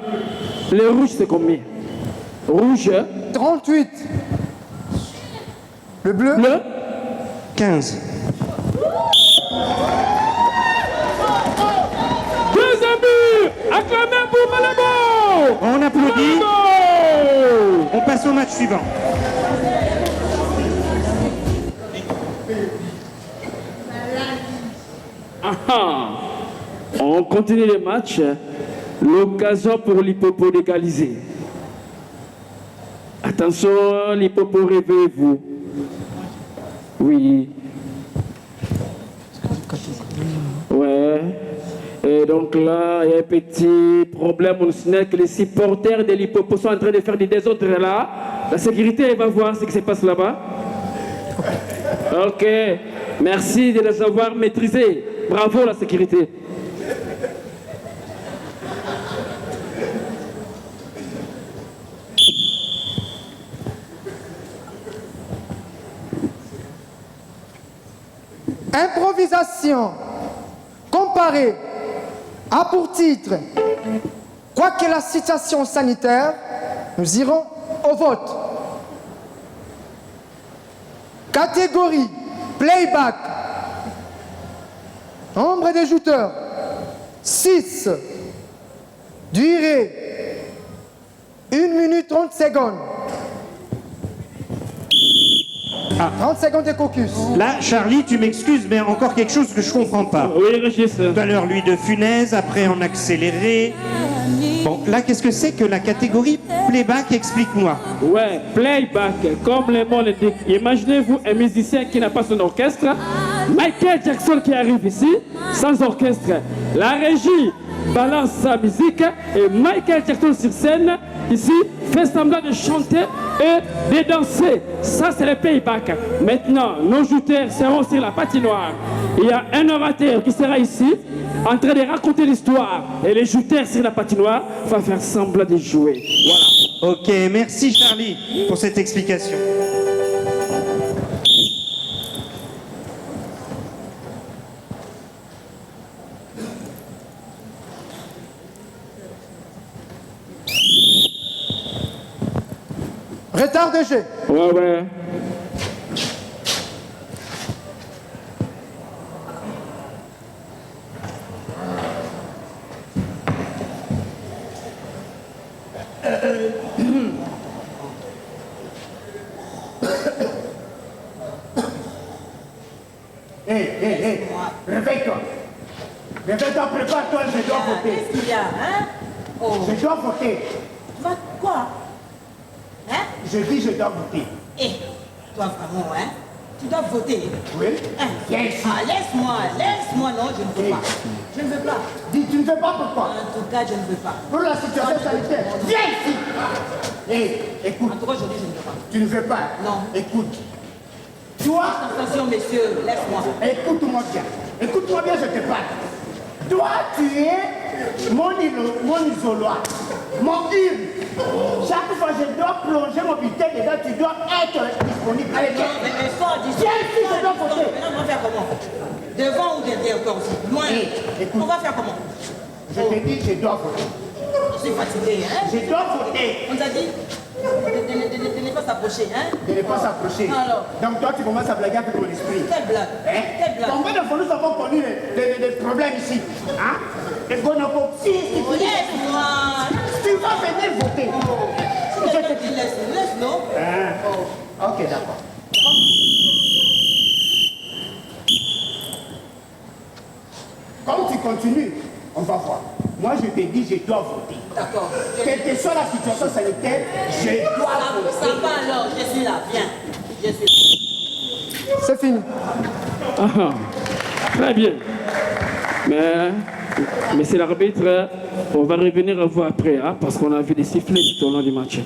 Les rouges, c'est combien? Rouge, 38. Le bleu. bleu, 15. deuxième but. Acclamez pour Malébo. On applaudit. Bravo. On passe au match suivant. On continue le match. L'occasion pour l'hippopo d'égaliser. Attention, l'hippopo, réveillez-vous. Oui. Ouais. Et donc là, il y a un petit problème. On signale que les supporters de l'hippopo sont en train de faire des désordres là. La sécurité, elle va voir ce qui se passe là-bas. Ok. Merci de les avoir maîtrisés. Bravo, la sécurité. Improvisation comparée a pour titre quoique la situation sanitaire, nous irons au vote. Catégorie playback. Nombre de jouteurs 6. Durée 1 minute 30 secondes. 30 secondes de caucus. Là, Charlie, tu m'excuses, mais encore quelque chose que je comprends pas. Oui, Régis. Tout à l'heure, lui de Funès, après en accéléré. Bon, là, qu'est-ce que c'est que la catégorie playback? Explique-moi. Ouais, playback, comme le mot l'indique. Imaginez-vous un musicien qui n'a pas son orchestre. Michael Jackson qui arrive ici, sans orchestre. La régie balance sa musique et Michael Jackson sur scène, ici, fait semblant de chanter et de danser. Ça, c'est le playback. Maintenant, nos jouteurs seront sur la patinoire. Il y a un orateur qui sera ici, en train de raconter l'histoire. Et les jouteurs sur la patinoire vont faire semblant de jouer. Voilà. Ok, merci Charlie pour cette explication. Retard de jeu. Ouais. Hé, réveille-toi. Réveille-toi, prépare-toi, je dois voter. Qu'est-ce qu'il y a, hein? Oh. Je dois voter. Va quoi? Hein? Je dis je dois voter. Eh, toi vraiment, hein? Tu dois voter. Oui? Hein? Yes. Ah, laisse-moi, non, je ne veux pas. Je ne veux pas. Dis, tu ne veux pas pourquoi? En tout cas, je ne veux pas. Pour la situation sanitaire. Viens ici. Hé, écoute. En tout cas, aujourd'hui, je ne veux pas. Tu ne veux pas? Non. Écoute. Toi, Attention, messieurs, laisse-moi. écoute-moi bien. Écoute-moi bien, je te parle. Toi, tu es mon isoloir, mon hymne. Chaque fois que je dois plonger mon bulletin dedans, tu dois être disponible. Allez, viens. Mais sors d'ici. Viens ici, je dois voter. Maintenant, on va faire comment? Devant ou derrière encore aussi? Loin. Écoute. On va faire comment? Je te dis, je dois voter. Je suis fatigué, hein? Je dois voter. On t'a dit de ne pas s'approcher, hein? De ne pas s'approcher. Alors. Donc toi, tu commences à blaguer avec mon esprit. Quelle blague? Hein? Quelle blague? Combien de fois nous avons connu des problèmes ici? Hein? Et bonopos, si Laisse-moi. tu vas venir voter. Je te dis laisse, non? Hein? Ok, d'accord. Comme tu continues, on va voir. Moi, je te dis, je dois voter. D'accord. Quelle que soit la situation sanitaire, je dois voter. Ça va alors, je suis là, viens. Je suis là. C'est fini. Ah, très bien. Mais c'est l'arbitre, on va revenir à vous après, hein, parce qu'on a vu des sifflets tout au long du match.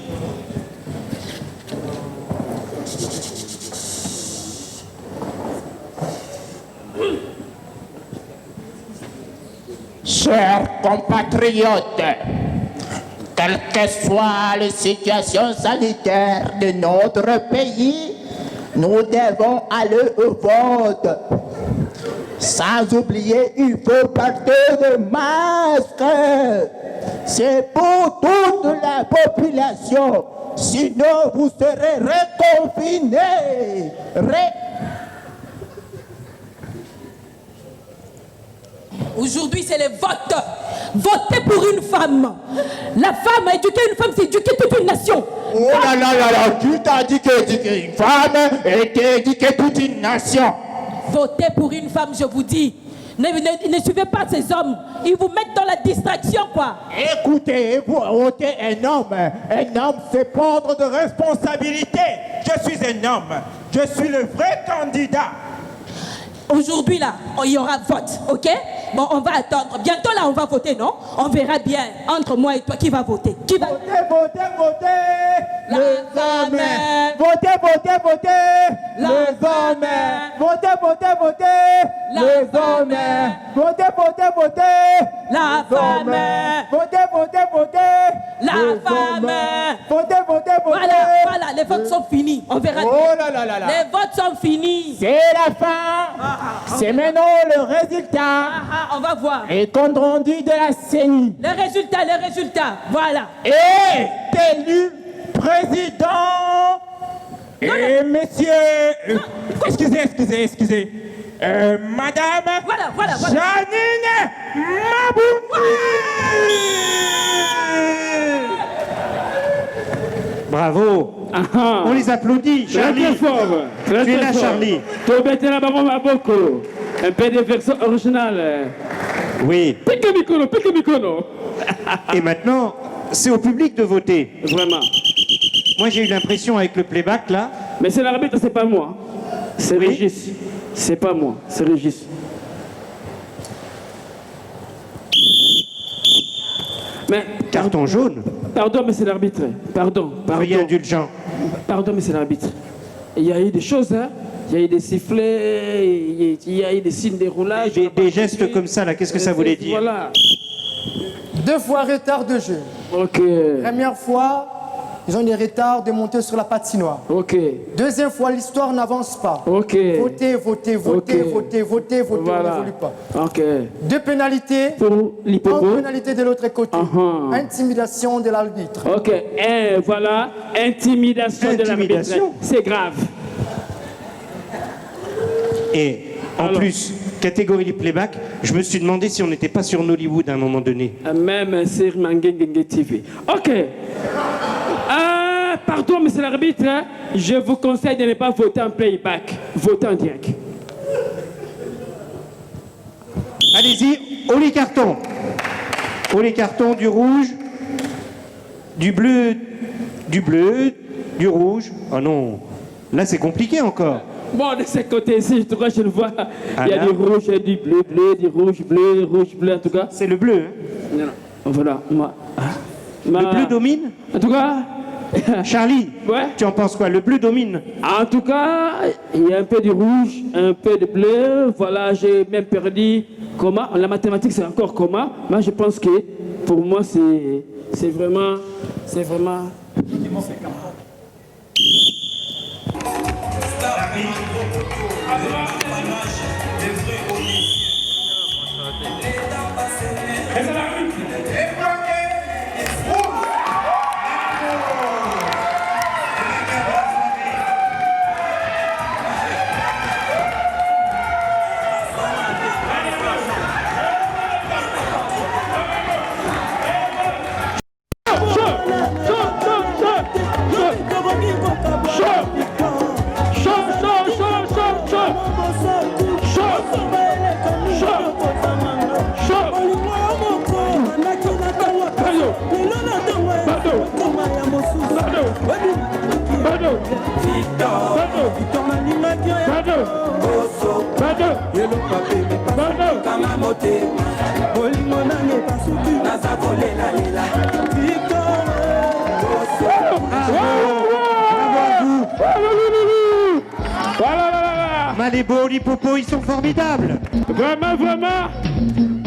Chers compatriotes, quelle que soit la situation sanitaire de notre pays, nous devons aller au vote. Sans oublier, il faut porter le masque. C'est pour toute la population. Sinon, vous serez reconfinés. Aujourd'hui, c'est le vote. Votez pour une femme. La femme, éduquer une femme, c'est éduquer toute une nation. Oh là là là là, tu t'as dit qu'éduquer une femme était éduquer toute une nation. Votez pour une femme, je vous dis. Ne suivez pas ces hommes. Ils vous mettent dans la distraction, quoi. Écoutez, vous votez un homme. Un homme, c'est prendre de responsabilité. Je suis un homme. Je suis le vrai candidat. Aujourd'hui, là, il y aura vote, ok? Bon, on va attendre. Bientôt, là, on va voter, non? On verra bien, entre moi et toi, qui va voter. Qui va... Votez. La femme. Votez. La Les hommes. femme. Votez. La Les femme. hommes. Votez. La femme. Votez. La Les femme. hommes. Votez. Voilà, les votes sont finis. On verra Oh bien. là là là. Les votes sont finis. C'est la fin. C'est maintenant le résultat. On va voir. Et compte rendu de la CENI. Les résultats, voilà. Et élu président. Et monsieur. Excusez. Madame. Voilà. Janine Maboundi. Bravo. On les applaudit, Charlie. Très fort. Tu es là, Charlie. Tu la baron Maboko. Un peu de version originale. Oui. Pique Mikono. Et maintenant, c'est au public de voter. Vraiment. Moi, j'ai eu l'impression avec le playback, là. Mais c'est l'arbitre, c'est pas moi. C'est Oui. Régis. C'est pas moi, c'est Régis. Mais, Carton jaune. pardon, monsieur l'arbitre. Pardon. Soyez indulgent. Pardon, monsieur l'arbitre. Il y a eu des choses, hein. Il y a eu des sifflets, il y a eu des signes de roulage. Des gestes comme ça, là, qu'est-ce que ça voulait dire? Voilà. 2 fois retard de jeu. Ok. Première fois, ils ont des retards de monter sur la patinoire. Ok. Deuxième fois, l'histoire n'avance pas. Ok. Votez, votez, votez, Ok. votez, votez, votez, on Voilà. n'évolue pas. Ok. 2 pénalités. Pour Une l'hippopo. pénalité de l'autre côté. Uh-huh. Intimidation de l'arbitre. Ok. Et voilà. Intimidation de l'arbitre. Intimidation. C'est grave. Et en Alors. plus, catégorie du playback, je me suis demandé si on n'était pas sur Nollywood à un moment donné. Même sur Mangengengue TV. Ok. Pardon, monsieur l'arbitre. Hein. Je vous conseille de ne pas voter en playback. Votez en direct. Allez-y, haut les cartons. Haut les cartons, du rouge, du bleu, du rouge. Oh non, là c'est compliqué encore. Bon, de ce côté-ci, en tout cas, je le vois. Il y a là. du rouge, et du bleu, du rouge, bleu, en tout cas. C'est le bleu. Hein. Non, non. Voilà. Le bleu domine. En tout cas, Charlie, ouais. tu en penses quoi? Le bleu domine. En tout cas, il y a un peu de rouge, un peu de bleu. Voilà, j'ai même perdu comment. La mathématique, c'est encore comment. Moi, je pense que pour moi, c'est vraiment. Malébo, l'hippopo, ils sont formidables. Vraiment, vraiment.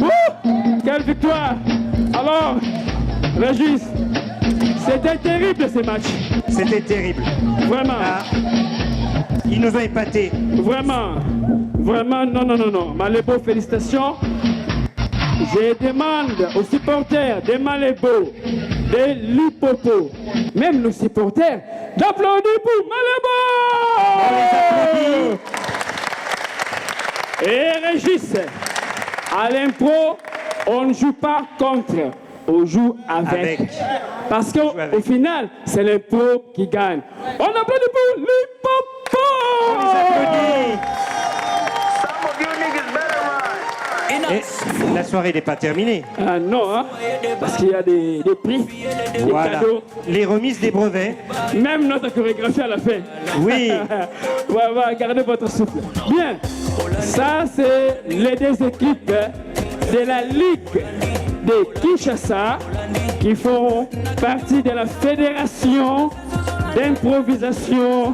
Ouh, quelle victoire. Alors, Régis, c'était terrible ce match. C'était terrible. Vraiment. Ah, ils nous ont épatés. Vraiment. Vraiment, non. Malébo, félicitations. Je demande aux supporters de Malébo, de l'hippopo, même nos supporters, d'applaudir pour Malébo. On les applaudit. Et Régis, à l'impro, on ne joue pas contre, on joue avec. Parce qu'au final, c'est l'impro qui gagne. On applaudit pour l'hippopo. On les applaudit. Et la soirée n'est pas terminée. Ah non, hein? Parce qu'il y a des prix, des Voilà. cadeaux, Les remises des brevets. même notre chorégraphie à la fin. Oui. Ouais, gardez votre souffle. Bien, ça c'est les 2 équipes de la Ligue de Kinshasa qui font partie de la Fédération d'improvisation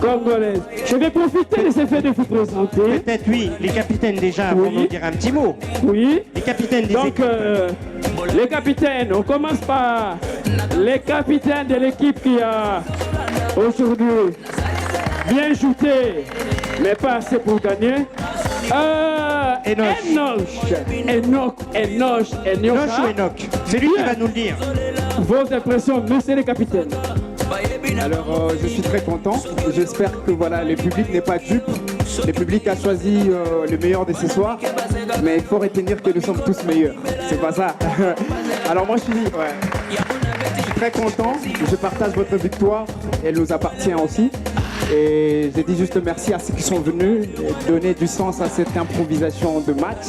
congolaise. Je vais profiter de ce fait de vous présenter. Peut-être oui, les capitaines déjà vont Oui. nous dire un petit mot. Oui. Les capitaines des Donc, équipes. les capitaines, on commence par les capitaines de l'équipe qui a aujourd'hui bien joué, mais pas assez pour gagner. Enoch. Noche ou Enoch? C'est lui qui va nous le dire. Vos impressions, monsieur le capitaine. Alors je suis très content. J'espère que voilà, le public n'est pas dupe. Le public a choisi le meilleur de ce soir. Mais il faut retenir que nous sommes tous meilleurs. C'est pas ça. Alors moi je suis très content. Je partage votre victoire. Elle nous appartient aussi. Et je dis juste merci à ceux qui sont venus donner du sens à cette improvisation de match.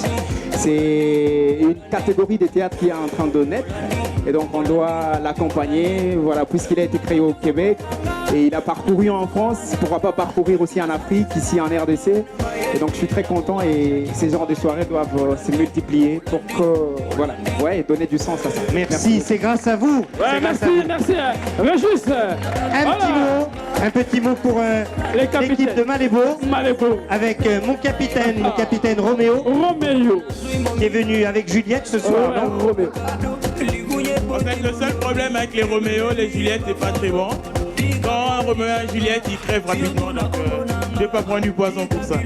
C'est une catégorie de théâtre qui est en train de naître. Et donc on doit l'accompagner, voilà, puisqu'il a été créé au Québec. Et il a parcouru en France, pourquoi pas parcourir aussi en Afrique, ici en RDC. Et donc je suis très content et ces genres de soirées doivent se multiplier pour que, voilà, ouais, donner du sens à ça. Merci, c'est grâce à vous. Ouais, C'est grâce merci, à vous. merci. Régis. Un petit mot pour l'équipe de Malébo, avec mon capitaine Roméo, qui est venu avec Juliette ce soir. non En fait, le seul problème avec les Roméo, les Juliette, c'est pas très bon. Quand un Roméo et un Juliette, ils crèvent rapidement, donc je vais pas prendre du poison pour ça.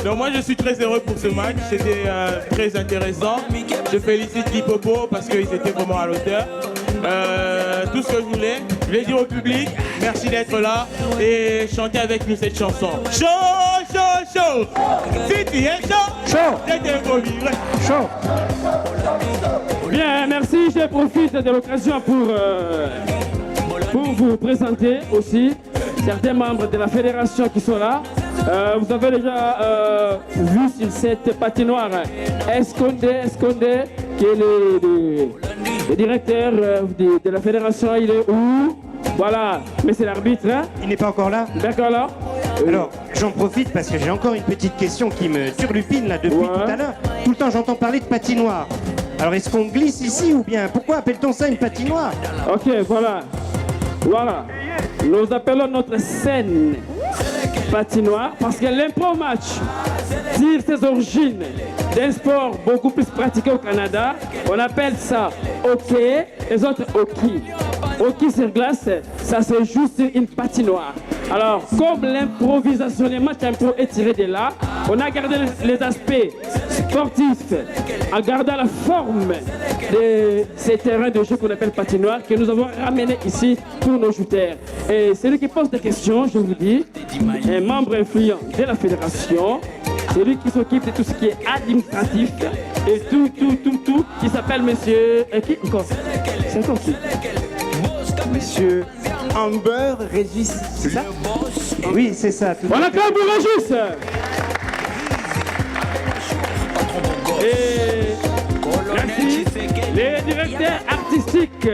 Donc moi, je suis très heureux pour ce match, c'était très intéressant. Je félicite l'Hippopo parce qu'ils étaient vraiment à l'auteur. Tout ce que je voulais dire au public, merci d'être là et chanter avec nous cette chanson. Chaud, chaud, chaud. Si tu es chaud, c'était beau vivre. Chaud. Bien, merci. Je profite de l'occasion pour vous présenter aussi certains membres de la fédération qui sont là. Vous avez déjà vu sur cette patinoire Escondé, qui est le directeur de la fédération. Il est où? Voilà, mais c'est l'arbitre. Hein? Il n'est pas encore là? D'accord, là. Alors, j'en profite parce que j'ai encore une petite question qui me turlupine là depuis tout à l'heure. Tout le temps, j'entends parler de patinoire. Alors, est-ce qu'on glisse ici ou bien pourquoi appelle-t-on ça une patinoire? Ok, voilà. Voilà. Nous appelons notre scène patinoire parce que l'impro-match tire ses origines d'un sport beaucoup plus pratiqué au Canada. On appelle ça hockey, les autres hockey. Hockey sur glace, ça se joue sur une patinoire. Alors, comme l'improvisation, les matchs impro est tiré de là, on a gardé les aspects sportifs en gardant la forme de ces terrains de jeu qu'on appelle patinoire que nous avons ramené ici pour nos shooters. Et celui qui pose des questions, je vous dis, un membre influent de la fédération, c'est lui qui s'occupe de tout ce qui est administratif et tout, qui s'appelle monsieur... qui encore? C'est encore qui? Monsieur Amber Régis, c'est ça? Oui, c'est ça. On acclame pour Régis. Et merci. Le directeur artistique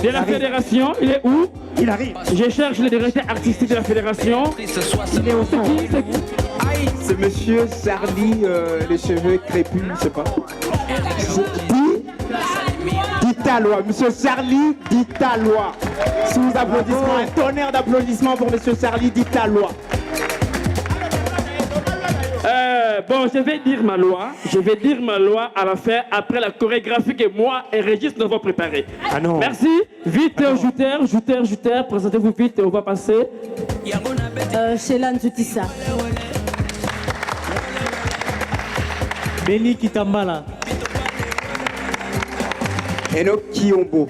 de la fédération, il est où? Il arrive. Je cherche le directeur artistique de la fédération. Il est au fond. C'est monsieur Charlie, les cheveux crépus, je sais pas. Ditalois, monsieur Charlie Ditalois. Sous applaudissements, un tonnerre d'applaudissements pour monsieur Charlie Ditalois. Bon, je vais dire ma loi à la fin, après la chorégraphie que moi et Régis nous avons préparée. Ah non. Merci. Vite, jouteur, présentez-vous vite et on va passer. Sheila Nzutissa. Beni Kitambala. Enoch Kiombo.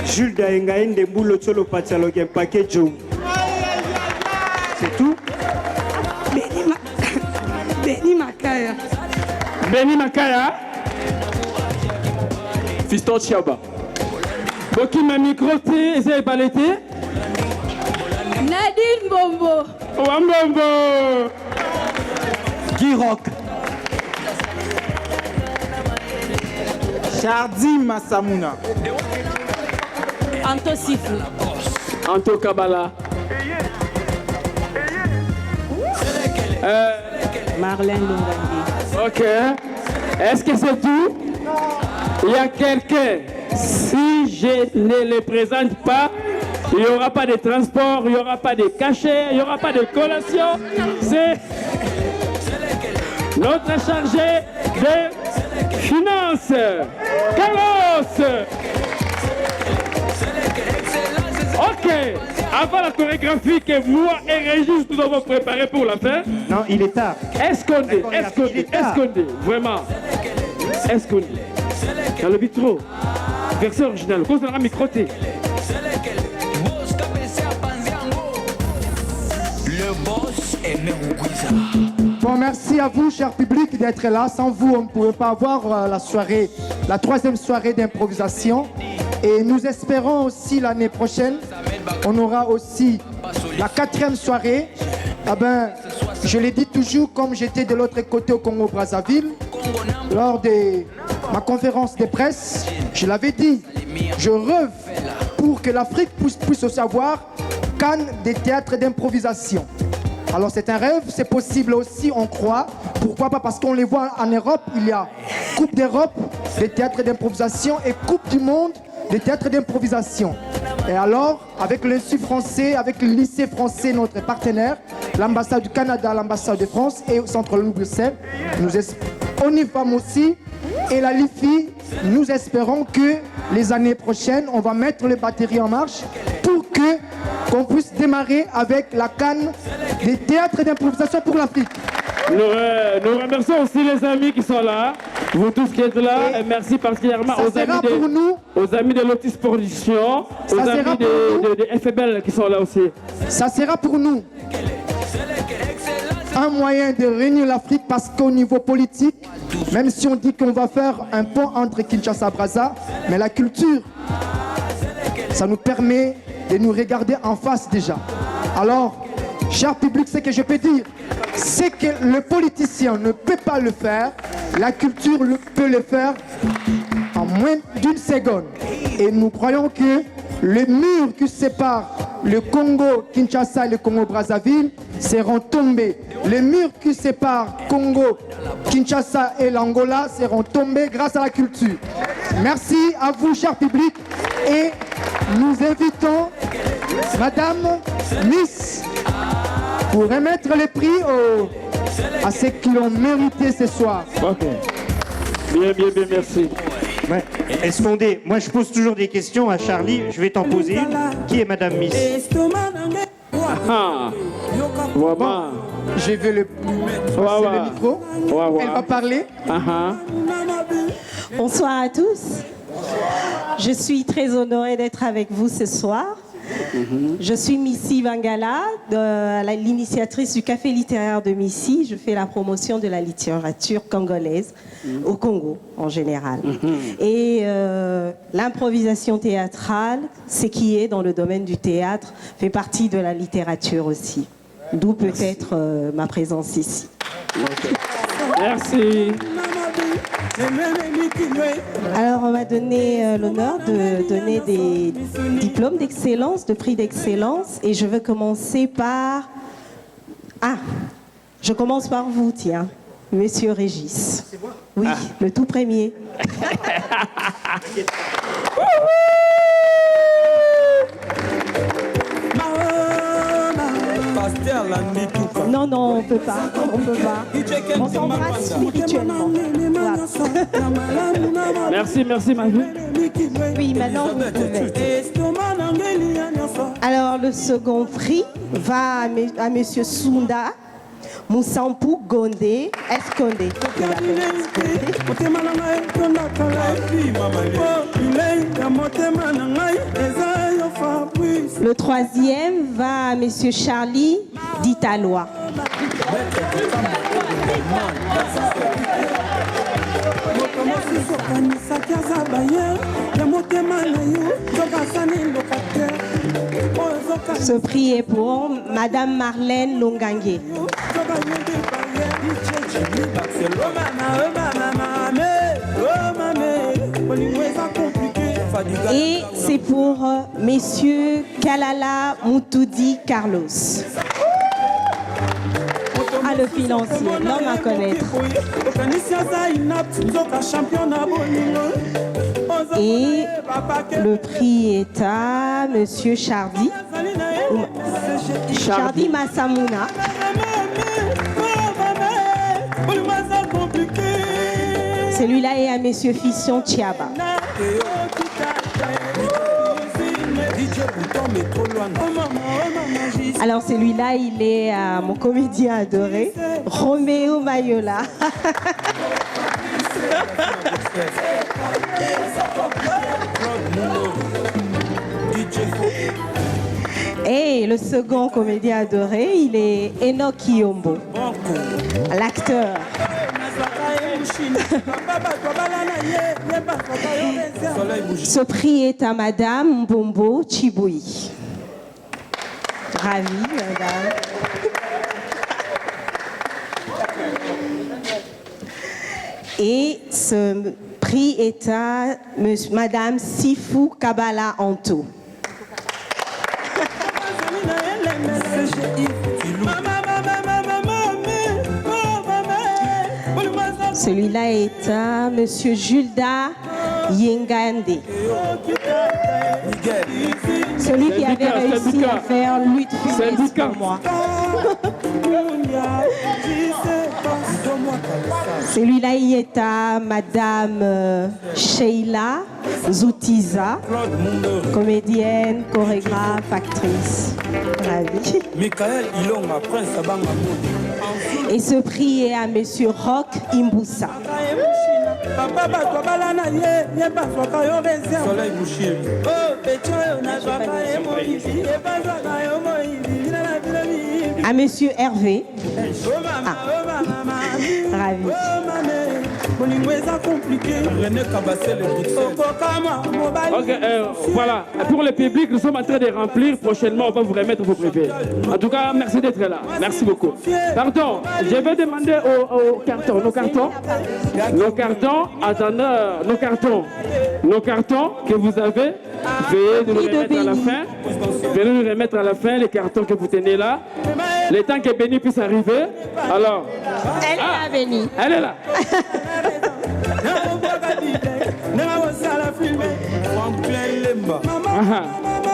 Jules Daengaïn de Mboulo Tcholo Pachalogue Paquet Joe. C'est tout? Beni Makaya. Fiston Chiaba. Boki ma microté, et c'est balété. Nadine Bombo. Wambombo. Guy Rock. Chardi Massamuna. Anto Sifu. Anto Kabala. Marlène Lungangi. Ok. Est-ce que c'est tout? Il y a quelqu'un. Si je ne le présente pas, il n'y aura pas de transport, il n'y aura pas de cachet, il n'y aura pas de collation. C'est notre chargé de finances, Carlos. Ok. Avant la chorégraphie que moi et Régis nous avons préparée pour la fin. Non, il est tard. Escondé. Vraiment. Escondé. Dans le bistrot. Version originale. Cause de la microté. Le boss est Merugwiza. Bon, merci à vous, cher public, d'être là. Sans vous, on ne pouvait pas avoir la soirée, la troisième soirée d'improvisation. Et nous espérons aussi l'année prochaine, on aura aussi la quatrième soirée. Ah ben, je l'ai dit toujours, comme j'étais de l'autre côté au Congo-Brazzaville, lors de ma conférence de presse, je l'avais dit, je rêve pour que l'Afrique puisse aussi avoir Cannes des théâtres d'improvisation. Alors c'est un rêve, c'est possible aussi, on croit. Pourquoi pas? Parce qu'on les voit en Europe, il y a Coupe d'Europe des théâtres d'improvisation et Coupe du monde des théâtres d'improvisation. Et alors, avec l'Institut français, avec le lycée français, notre partenaire, l'ambassade du Canada, l'ambassade de France et au Centre Louis Bruxelles, ONIFAM aussi, et la LIFI, nous espérons que les années prochaines, on va mettre les batteries en marche pour qu'on puisse démarrer avec la Cannes des théâtres d'improvisation pour l'Afrique. Nous remercions aussi les amis qui sont là, vous tous qui êtes là, et merci particulièrement aux amis de Lotus Production, aux amis de FBL qui sont là aussi. Ça sera pour nous un moyen de réunir l'Afrique parce qu'au niveau politique, même si on dit qu'on va faire un pont entre Kinshasa et Brazza, mais la culture, ça nous permet de nous regarder en face déjà. Alors, cher public, ce que je peux dire, c'est que le politicien ne peut pas le faire, la culture peut le faire en moins d'une seconde. Et nous croyons que les murs qui séparent le Congo, Kinshasa et le Congo-Brazzaville seront tombés. Les murs qui séparent Congo, Kinshasa et l'Angola seront tombés grâce à la culture. Merci à vous, cher public. Et nous invitons Madame Miss pour remettre les prix à ceux qui l'ont mérité ce soir. Ok. Bien, merci. Ouais. Escondé, moi je pose toujours des questions à Charlie, je vais t'en poser une. Qui est Madame Miss? Bon, je vais le micro. Elle va parler. Bonsoir à tous. Je suis très honorée d'être avec vous ce soir. Je suis Missy Bangala, l'initiatrice du Café littéraire de Missy. Je fais la promotion de la littérature congolaise au Congo en général. Et l'improvisation théâtrale, ce qui est dans le domaine du théâtre, fait partie de la littérature aussi. D'où peut-être ma présence ici. Merci. Alors, on m'a donné l'honneur de donner des diplômes d'excellence, de prix d'excellence. Et je veux commencer par... Ah, je commence par vous, tiens, Monsieur Régis. Oui, le tout premier. Non, non, on peut pas. On peut pas. On s'embrasse spirituellement. Voilà. Merci, ma vie. Oui, maintenant vous pouvez. Alors, le second prix va à Monsieur Sunda Moussampou Gondé Escondé. Le troisième va à Monsieur Charlie Ditalois. Ce prix est pour Madame Marlène Longangué. Et c'est pour Messieurs Kalala Moutoudi Carlos. Ah, le financier, l'homme à connaître. Et le prix est à Monsieur Chardi. Chardi Massamouna. Celui-là est à Monsieur Fission Chiaba. Alors celui-là, il est à mon comédien adoré, Roméo Mayola. Et le second comédien adoré, il est Enoch Kiyombo, l'acteur. Ce prix est à Madame Mbombo Chiboui. Ravie, madame. Et ce prix est à Madame Sifou Kabala Anto. Celui-là est un monsieur Julda Yengande. Celui qui avait réussi à faire lutte funeste pour moi. Celui-là y est à Madame Sheila Zoutiza, comédienne, chorégraphe, actrice. Ravie. Et ce prix est à Monsieur Roch Imboussa. À Monsieur Hervé. Ah. Ravi. Ok, voilà. Pour le public, nous sommes en train de remplir. Prochainement, on va vous remettre vos brevets. En tout cas, merci d'être là. Merci beaucoup. Pardon, je vais demander aux cartons. Nos cartons que vous avez, veuillez nous les remettre à la fin. Veuillez nous remettre à la fin les cartons que vous tenez là. Le temps que Béni puisse arriver. Alors. Elle est là, Béni. Elle est là.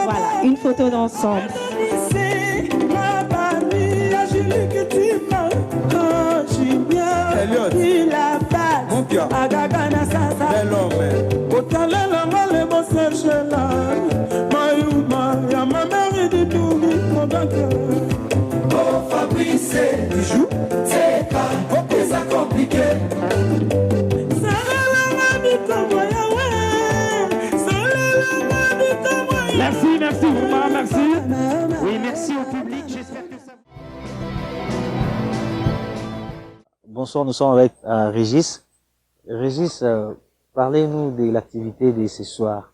Voilà, une photo d'ensemble. Merci, vraiment, merci. Oui, merci au public. J'espère que ça... Bonsoir, nous sommes avec Régis. Régis, parlez-nous de l'activité de ce soir.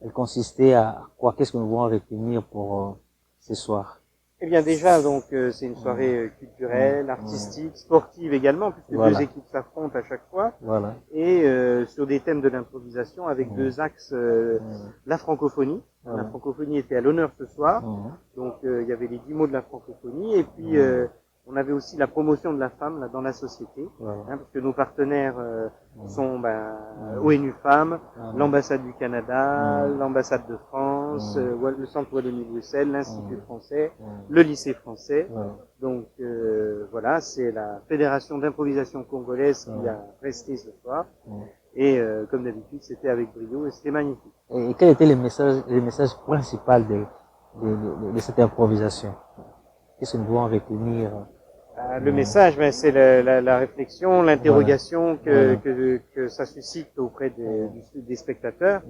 Elle consistait à quoi? Qu'est-ce que nous voulons retenir pour ce soir? Eh bien déjà, donc c'est une soirée culturelle, artistique, sportive également, puisque deux équipes s'affrontent à chaque fois. Voilà. Et sur des thèmes de l'improvisation avec deux axes, la francophonie. La francophonie était à l'honneur ce soir. Donc il y avait les 10 mots de la francophonie. Et puis on avait aussi la promotion de la femme là, dans la société. Parce que nos partenaires sont ONU Femmes, l'ambassade du Canada, l'ambassade de France, le centre Wallonie-Bruxelles, l'Institut français, le lycée français. Donc voilà, c'est la fédération d'improvisation congolaise qui a presté ce soir. Et comme d'habitude, c'était avec brio et c'était magnifique. Et quel était le message principal de cette improvisation? Qu'est-ce que nous devons retenir? Le message, c'est la réflexion, l'interrogation que ça suscite auprès des spectateurs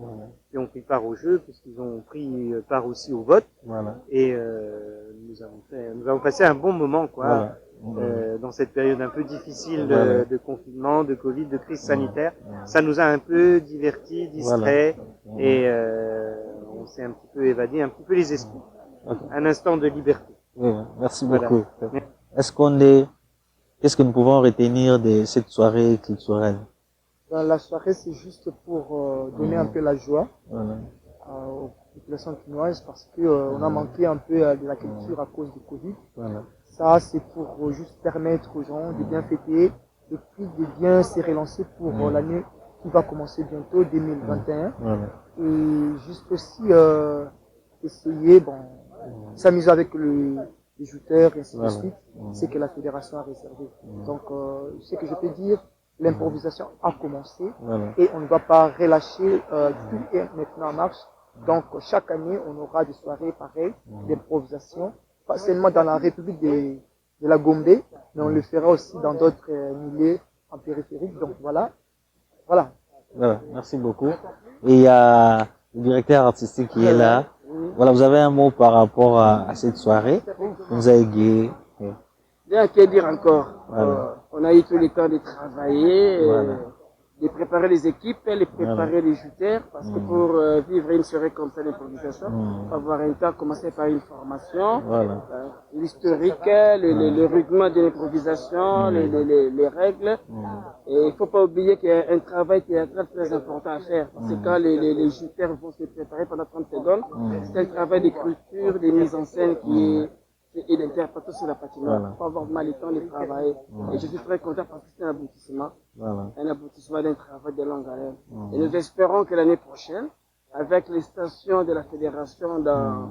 qui ont pris part au jeu, puisqu'ils ont pris part aussi au vote. Et nous avons passé un bon moment, quoi, dans cette période un peu difficile de confinement, de Covid, de crise sanitaire. Ça nous a un peu divertis, distraits, et on s'est un petit peu évadé, un petit peu les esprits. Un instant de liberté. Merci beaucoup. Qu'est-ce que nous pouvons retenir de cette soirée culturelle? La soirée, c'est juste pour donner un peu la joie aux populations quinoises parce qu'on a manqué un peu de la culture à cause du Covid. Ça, c'est pour juste permettre aux gens de bien fêter et puis de bien se relancer pour l'année qui va commencer bientôt, 2021. Et juste aussi essayer, s'amuser avec les jouteurs et ainsi de suite, c'est que la fédération a réservé. Donc, ce que je peux dire, l'improvisation a commencé et on ne va pas relâcher, tout est maintenant en marche. Donc, chaque année, on aura des soirées pareilles d'improvisation, pas seulement dans la République de la Gombe, mais on le fera aussi dans d'autres milieux en périphérique. Donc, voilà. Merci beaucoup. Et il y a le directeur artistique qui est là. Voilà, vous avez un mot par rapport à cette soirée. Vous avez égayé. Bien, qu'à dire encore? On a eu tout le temps de travailler, de préparer les équipes, de préparer les jouteurs, parce que pour vivre une soirée comme ça d'improvisation, il faut avoir un temps, commencer par une formation, l'historique, le rudiment de l'improvisation, les règles. Et il ne faut pas oublier qu'il y a un travail théâtral très important à faire, parce que quand les jouteurs vont se préparer pendant 30 secondes, c'est un travail d'écriture, de mise en scène qui est et d'interpréter sur la patinoire. Voilà. Il faut avoir mal le temps de travailler. Et je suis très content parce que c'est un aboutissement. Voilà. Un aboutissement d'un travail de longue haleine. Et nous espérons que l'année prochaine, avec les stations de la fédération dans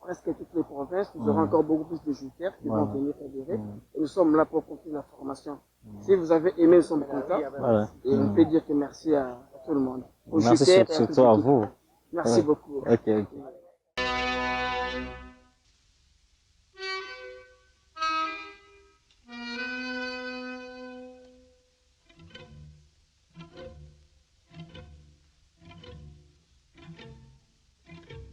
presque toutes les provinces, nous aurons encore beaucoup plus de jouteurs qui vont venir fédérer. Et nous sommes là pour continuer la formation. Si vous avez aimé, nous sommes contents. Voilà. Et on peut dire que merci à tout le monde. Aux Merci jouteurs et surtout à vous. Merci Ouais. beaucoup. Ok.